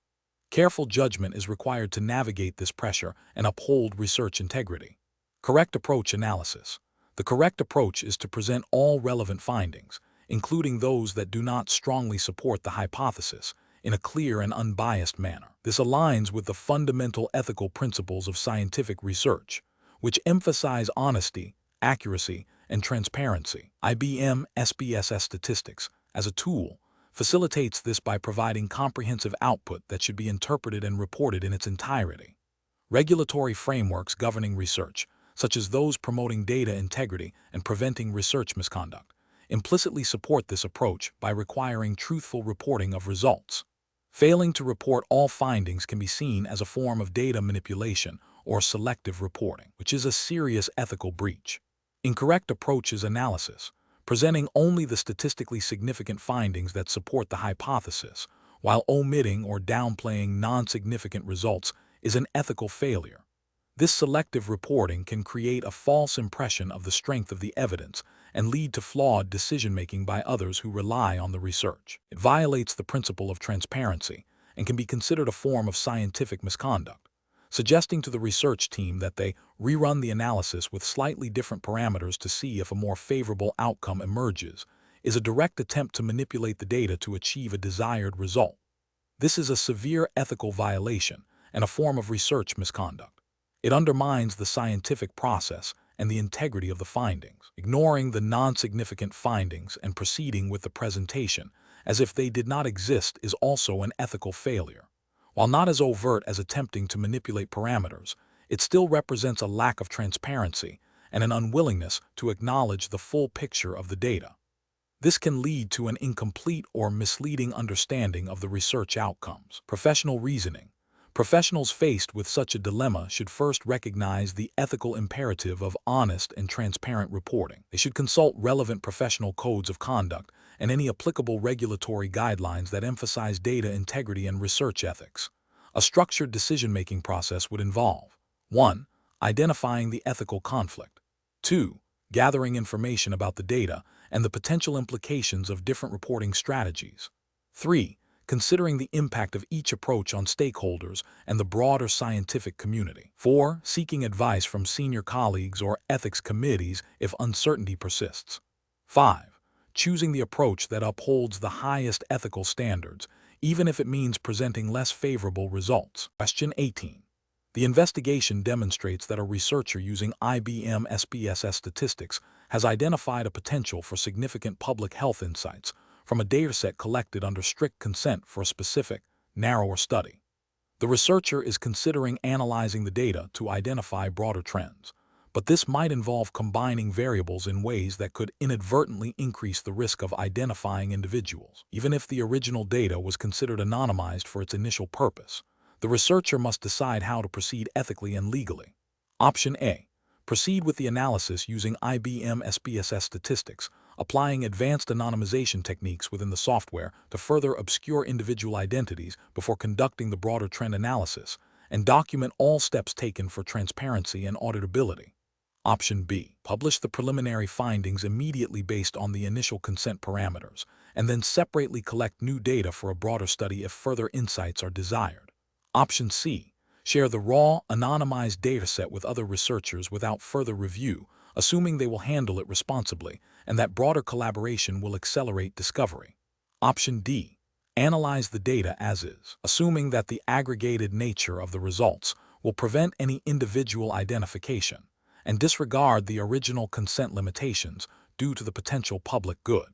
Careful judgment is required to navigate this pressure and uphold research integrity. Correct approach analysis. The correct approach is to present all relevant findings, including those that do not strongly support the hypothesis, in a clear and unbiased manner. This aligns with the fundamental ethical principles of scientific research, which emphasize honesty, accuracy, and transparency. IBM SPSS statistics, as a tool, facilitates this by providing comprehensive output that should be interpreted and reported in its entirety. Regulatory frameworks governing research, such as those promoting data integrity and preventing research misconduct, implicitly support this approach by requiring truthful reporting of results. Failing to report all findings can be seen as a form of data manipulation or selective reporting, which is a serious ethical breach. Incorrect approach is analysis, presenting only the statistically significant findings that support the hypothesis, while omitting or downplaying non-significant results is an ethical failure. This selective reporting can create a false impression of the strength of the evidence and lead to flawed decision-making by others who rely on the research. It violates the principle of transparency and can be considered a form of scientific misconduct. Suggesting to the research team that they rerun the analysis with slightly different parameters to see if a more favorable outcome emerges is a direct attempt to manipulate the data to achieve a desired result. This is a severe ethical violation and a form of research misconduct. It undermines the scientific process and the integrity of the findings. Ignoring the non-significant findings and proceeding with the presentation as if they did not exist is also an ethical failure. While not as overt as attempting to manipulate parameters, it still represents a lack of transparency and an unwillingness to acknowledge the full picture of the data. This can lead to an incomplete or misleading understanding of the research outcomes. Professional reasoning. Professionals faced with such a dilemma should first recognize the ethical imperative of honest and transparent reporting. They should consult relevant professional codes of conduct and any applicable regulatory guidelines that emphasize data integrity and research ethics. A structured decision-making process would involve 1. Identifying the ethical conflict. 2. Gathering information about the data and the potential implications of different reporting strategies. 3. Considering the impact of each approach on stakeholders and the broader scientific community. 4. Seeking advice from senior colleagues or ethics committees if uncertainty persists. 5. Choosing the approach that upholds the highest ethical standards, even if it means presenting less favorable results. Question 18. The investigation demonstrates that a researcher using IBM SPSS statistics has identified a potential for significant public health insights from a dataset collected under strict consent for a specific, narrower study. The researcher is considering analyzing the data to identify broader trends, but this might involve combining variables in ways that could inadvertently increase the risk of identifying individuals. Even if the original data was considered anonymized for its initial purpose, the researcher must decide how to proceed ethically and legally. Option A. Proceed with the analysis using IBM SPSS statistics, applying advanced anonymization techniques within the software to further obscure individual identities before conducting the broader trend analysis, and document all steps taken for transparency and auditability. Option B. Publish the preliminary findings immediately based on the initial consent parameters, and then separately collect new data for a broader study if further insights are desired. Option C. Share the raw, anonymized dataset with other researchers without further review, assuming they will handle it responsibly and that broader collaboration will accelerate discovery. Option D. Analyze the data as is, assuming that the aggregated nature of the results will prevent any individual identification, and disregard the original consent limitations due to the potential public good.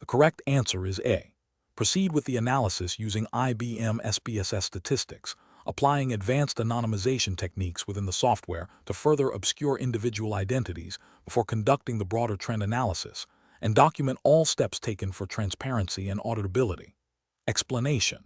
The correct answer is A. Proceed with the analysis using IBM SPSS statistics, applying advanced anonymization techniques within the software to further obscure individual identities before conducting the broader trend analysis, and document all steps taken for transparency and auditability. Explanation.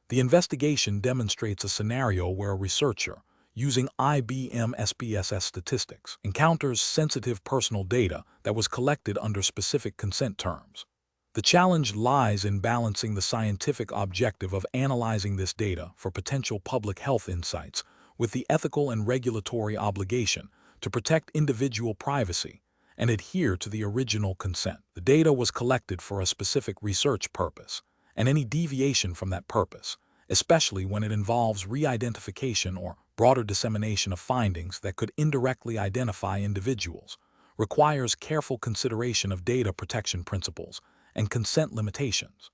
The investigation demonstrates a scenario where a researcher, using IBM SPSS statistics, encounters sensitive personal data that was collected under specific consent terms. The challenge lies in balancing the scientific objective of analyzing this data for potential public health insights with the ethical and regulatory obligation to protect individual privacy and adhere to the original consent. The data was collected for a specific research purpose, and any deviation from that purpose, especially when it involves re-identification or broader dissemination of findings that could indirectly identify individuals, requires careful consideration of data protection principles and consent limitations.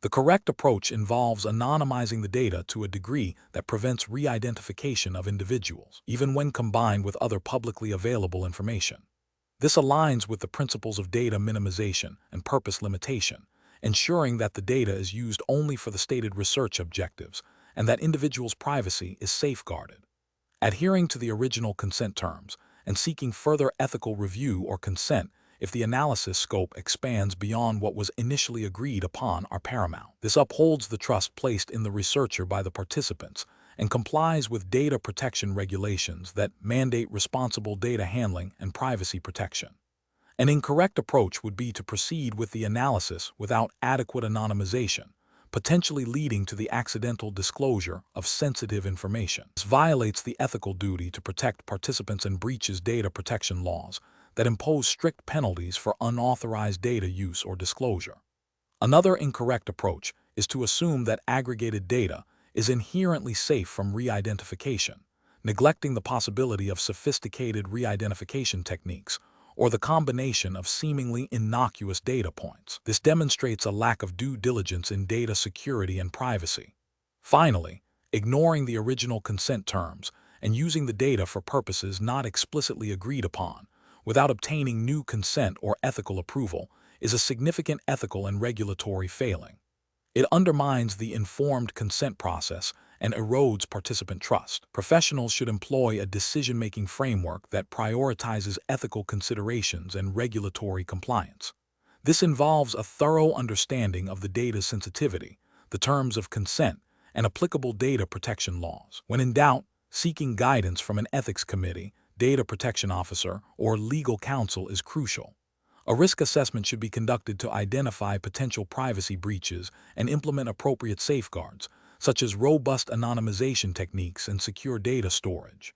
The correct approach involves anonymizing the data to a degree that prevents re-identification of individuals, even when combined with other publicly available information. This aligns with the principles of data minimization and purpose limitation, ensuring that the data is used only for the stated research objectives and that individuals' privacy is safeguarded. Adhering to the original consent terms and seeking further ethical review or consent if the analysis scope expands beyond what was initially agreed upon are paramount. This upholds the trust placed in the researcher by the participants and complies with data protection regulations that mandate responsible data handling and privacy protection. An incorrect approach would be to proceed with the analysis without adequate anonymization, potentially leading to the accidental disclosure of sensitive information. This violates the ethical duty to protect participants and breaches data protection laws that impose strict penalties for unauthorized data use or disclosure. Another incorrect approach is to assume that aggregated data is inherently safe from re-identification, neglecting the possibility of sophisticated re-identification techniques or the combination of seemingly innocuous data points. This demonstrates a lack of due diligence in data security and privacy. Finally, ignoring the original consent terms and using the data for purposes not explicitly agreed upon without obtaining new consent or ethical approval is a significant ethical and regulatory failing. It undermines the informed consent process and erodes participant trust. Professionals should employ a decision-making framework that prioritizes ethical considerations and regulatory compliance. This involves a thorough understanding of the data's sensitivity, the terms of consent, and applicable data protection laws. When in doubt, seeking guidance from an ethics committee, data protection officer, or legal counsel is crucial. A risk assessment should be conducted to identify potential privacy breaches and implement appropriate safeguards, such as robust anonymization techniques and secure data storage.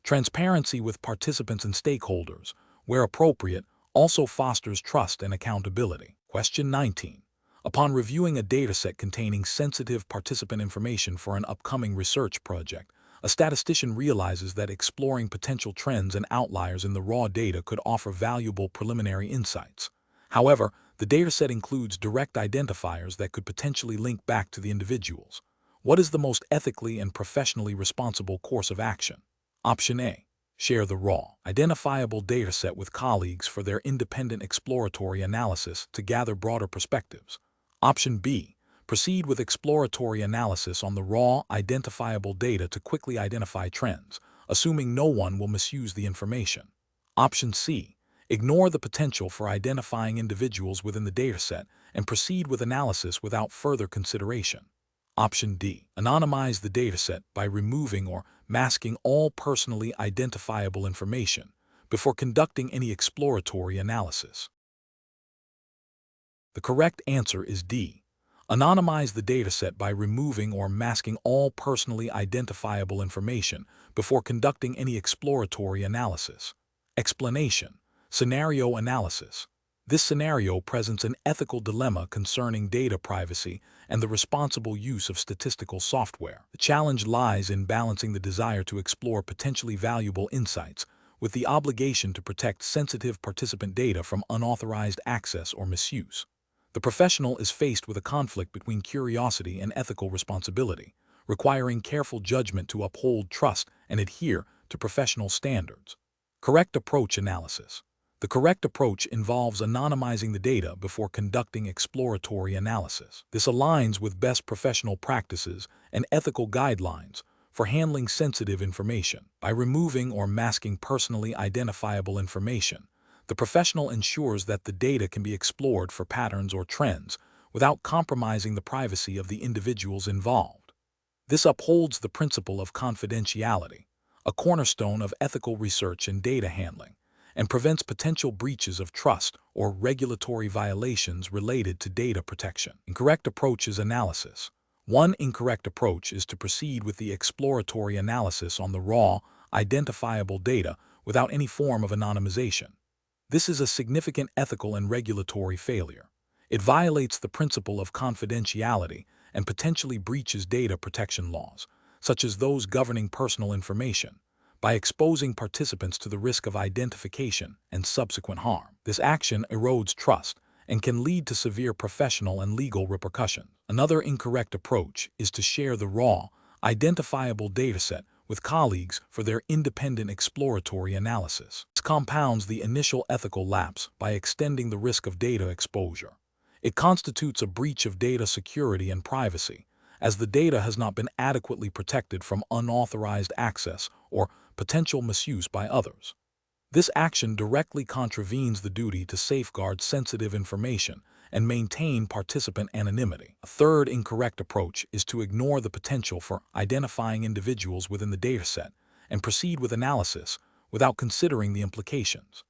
Transparency with participants and stakeholders, where appropriate, also fosters trust and accountability. Question 19. Upon reviewing a dataset containing sensitive participant information for an upcoming research project, a statistician realizes that exploring potential trends and outliers in the raw data could offer valuable preliminary insights. However, the dataset includes direct identifiers that could potentially link back to the individuals. What is the most ethically and professionally responsible course of action? Option A. Share the raw, identifiable dataset with colleagues for their independent exploratory analysis to gather broader perspectives. Option B. Proceed with exploratory analysis on the raw, identifiable data to quickly identify trends, assuming no one will misuse the information. Option C. Ignore the potential for identifying individuals within the dataset and proceed with analysis without further consideration. Option D. Anonymize the dataset by removing or masking all personally identifiable information before conducting any exploratory analysis. The correct answer is D. Anonymize the dataset by removing or masking all personally identifiable information before conducting any exploratory analysis. Explanation. Scenario analysis. This scenario presents an ethical dilemma concerning data privacy and the responsible use of statistical software. The challenge lies in balancing the desire to explore potentially valuable insights with the obligation to protect sensitive participant data from unauthorized access or misuse. The professional is faced with a conflict between curiosity and ethical responsibility, requiring careful judgment to uphold trust and adhere to professional standards. Correct approach analysis. The correct approach involves anonymizing the data before conducting exploratory analysis. This aligns with best professional practices and ethical guidelines for handling sensitive information. By removing or masking personally identifiable information, The professional ensures that the data can be explored for patterns or trends without compromising the privacy of the individuals involved. This upholds the principle of confidentiality, a cornerstone of ethical research and data handling, and prevents potential breaches of trust or regulatory violations related to data protection. Incorrect approach is analysis. One incorrect approach is to proceed with the exploratory analysis on the raw, identifiable data without any form of anonymization. This is a significant ethical and regulatory failure. It violates the principle of confidentiality and potentially breaches data protection laws, such as those governing personal information, by exposing participants to the risk of identification and subsequent harm. This action erodes trust and can lead to severe professional and legal repercussions. Another incorrect approach is to share the raw, identifiable dataset with colleagues for their independent exploratory analysis. This compounds the initial ethical lapse by extending the risk of data exposure. It constitutes a breach of data security and privacy, as the data has not been adequately protected from unauthorized access or potential misuse by others. This action directly contravenes the duty to safeguard sensitive information and maintain participant anonymity. A third incorrect approach is to ignore the potential for identifying individuals within the dataset and proceed with analysis without considering the implications.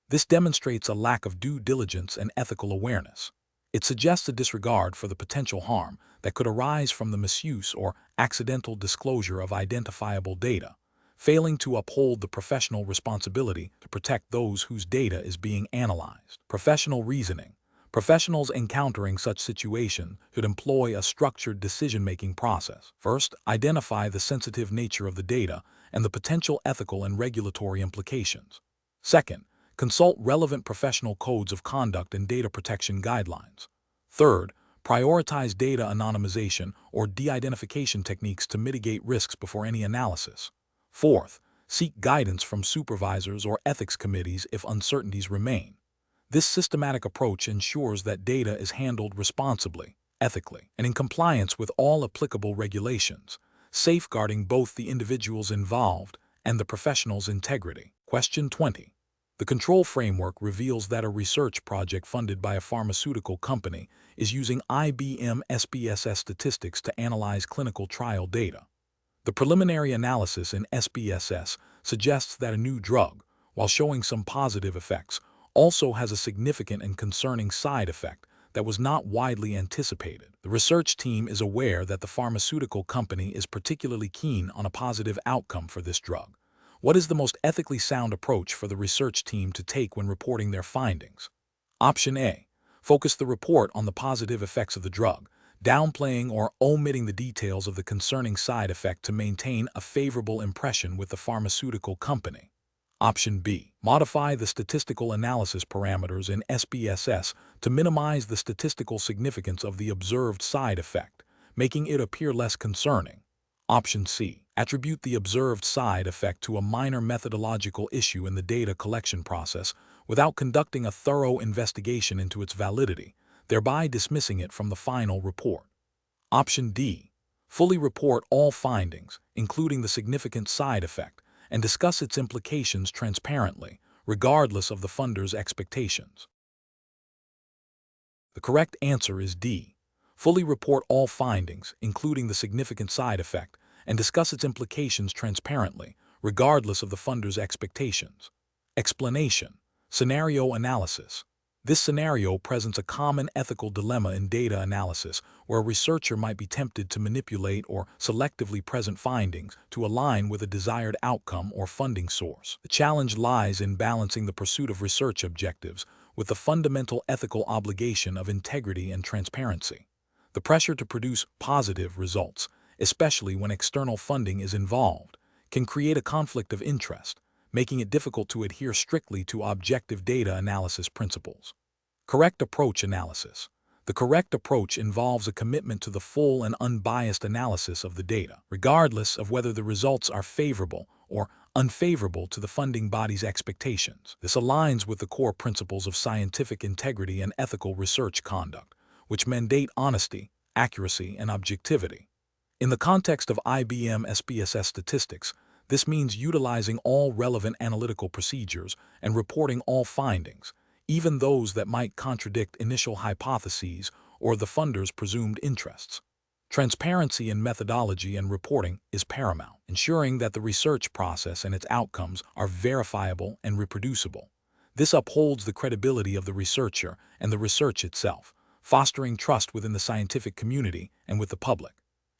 This demonstrates a lack of due diligence and ethical awareness. It suggests a disregard for the potential harm that could arise from the misuse or accidental disclosure of identifiable data, failing to uphold the professional responsibility to protect those whose data is being analyzed. Professional reasoning. Professionals encountering such situations should employ a structured decision-making process. First, identify the sensitive nature of the data and the potential ethical and regulatory implications. Second, consult relevant professional codes of conduct and data protection guidelines. Third, prioritize data anonymization or de-identification techniques to mitigate risks before any analysis. Fourth, seek guidance from supervisors or ethics committees if uncertainties remain. This systematic approach ensures that data is handled responsibly, ethically, and in compliance with all applicable regulations, safeguarding both the individuals involved and the professional's integrity. Question 20. The control framework reveals that a research project funded by a pharmaceutical company is using IBM SPSS statistics to analyze clinical trial data. The preliminary analysis in SPSS suggests that a new drug, while showing some positive effects, also has a significant and concerning side effect that was not widely anticipated. The research team is aware that the pharmaceutical company is particularly keen on a positive outcome for this drug. What is the most ethically sound approach for the research team to take when reporting their findings? Option A. Focus the report on the positive effects of the drug, downplaying or omitting the details of the concerning side effect to maintain a favorable impression with the pharmaceutical company. Option B. Modify the statistical analysis parameters in SPSS to minimize the statistical significance of the observed side effect, making it appear less concerning. Option C. Attribute the observed side effect to a minor methodological issue in the data collection process without conducting a thorough investigation into its validity, thereby dismissing it from the final report. Option D. Fully report all findings, including the significant side effect, and discuss its implications transparently, regardless of the funder's expectations. The correct answer is D. Fully report all findings, including the significant side effect, and discuss its implications transparently, regardless of the funder's expectations. Explanation. Scenario analysis. This scenario presents a common ethical dilemma in data analysis where a researcher might be tempted to manipulate or selectively present findings to align with a desired outcome or funding source. The challenge lies in balancing the pursuit of research objectives with the fundamental ethical obligation of integrity and transparency. The pressure to produce positive results, especially when external funding is involved, can create a conflict of interest, making it difficult to adhere strictly to objective data analysis principles. Correct approach analysis. The correct approach involves a commitment to the full and unbiased analysis of the data, regardless of whether the results are favorable or unfavorable to the funding body's expectations. This aligns with the core principles of scientific integrity and ethical research conduct, which mandate honesty, accuracy, and objectivity. In the context of IBM SPSS statistics, This means utilizing all relevant analytical procedures and reporting all findings, even those that might contradict initial hypotheses or the funder's presumed interests. Transparency in methodology and reporting is paramount, ensuring that the research process and its outcomes are verifiable and reproducible. This upholds the credibility of the researcher and the research itself, fostering trust within the scientific community and with the public.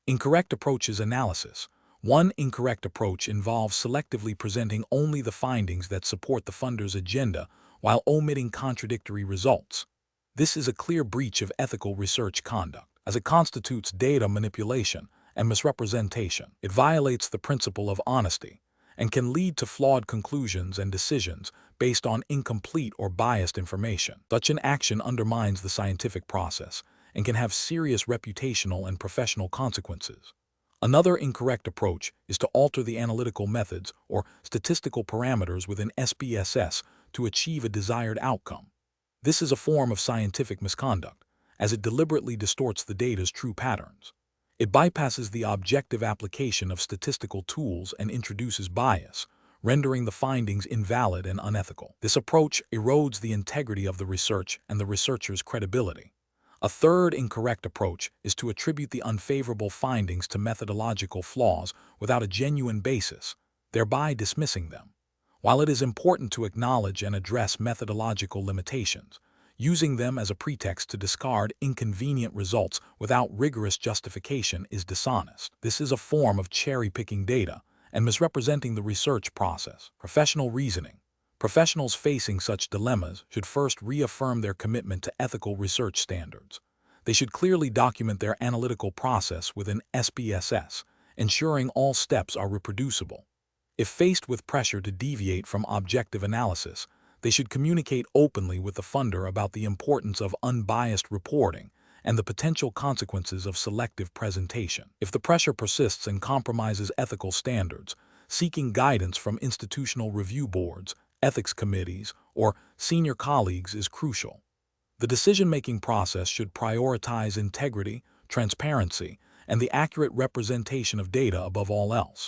Incorrect approaches analysis. One incorrect approach involves selectively presenting only the findings that support the funder's agenda while omitting contradictory results. This is a clear breach of ethical research conduct, as it constitutes data manipulation and misrepresentation. It violates the principle of honesty and can lead to flawed conclusions and decisions based on incomplete or biased information. Such an action undermines the scientific process and can have serious reputational and professional consequences. Another incorrect approach is to alter the analytical methods or statistical parameters within SPSS to achieve a desired outcome. This is a form of scientific misconduct, as it deliberately distorts the data's true patterns. It bypasses the objective application of statistical tools and introduces bias, rendering the findings invalid and unethical. This approach erodes the integrity of the research and the researcher's credibility. A third incorrect approach is to attribute the unfavorable findings to methodological flaws without a genuine basis, thereby dismissing them. While it is important to acknowledge and address methodological limitations, using them as a pretext to discard inconvenient results without rigorous justification is dishonest. This is a form of cherry-picking data and misrepresenting the research process. Professional reasoning. Professionals facing such dilemmas should first reaffirm their commitment to ethical research standards. They should clearly document their analytical process within SPSS, ensuring all steps are reproducible. If faced with pressure to deviate from objective analysis, they should communicate openly with the funder about the importance of unbiased reporting and the potential consequences of selective presentation. If the pressure persists and compromises ethical standards, seeking guidance from institutional review boards, ethics committees, or senior colleagues is crucial. The decision-making process should prioritize integrity, transparency, and the accurate representation of data above all else.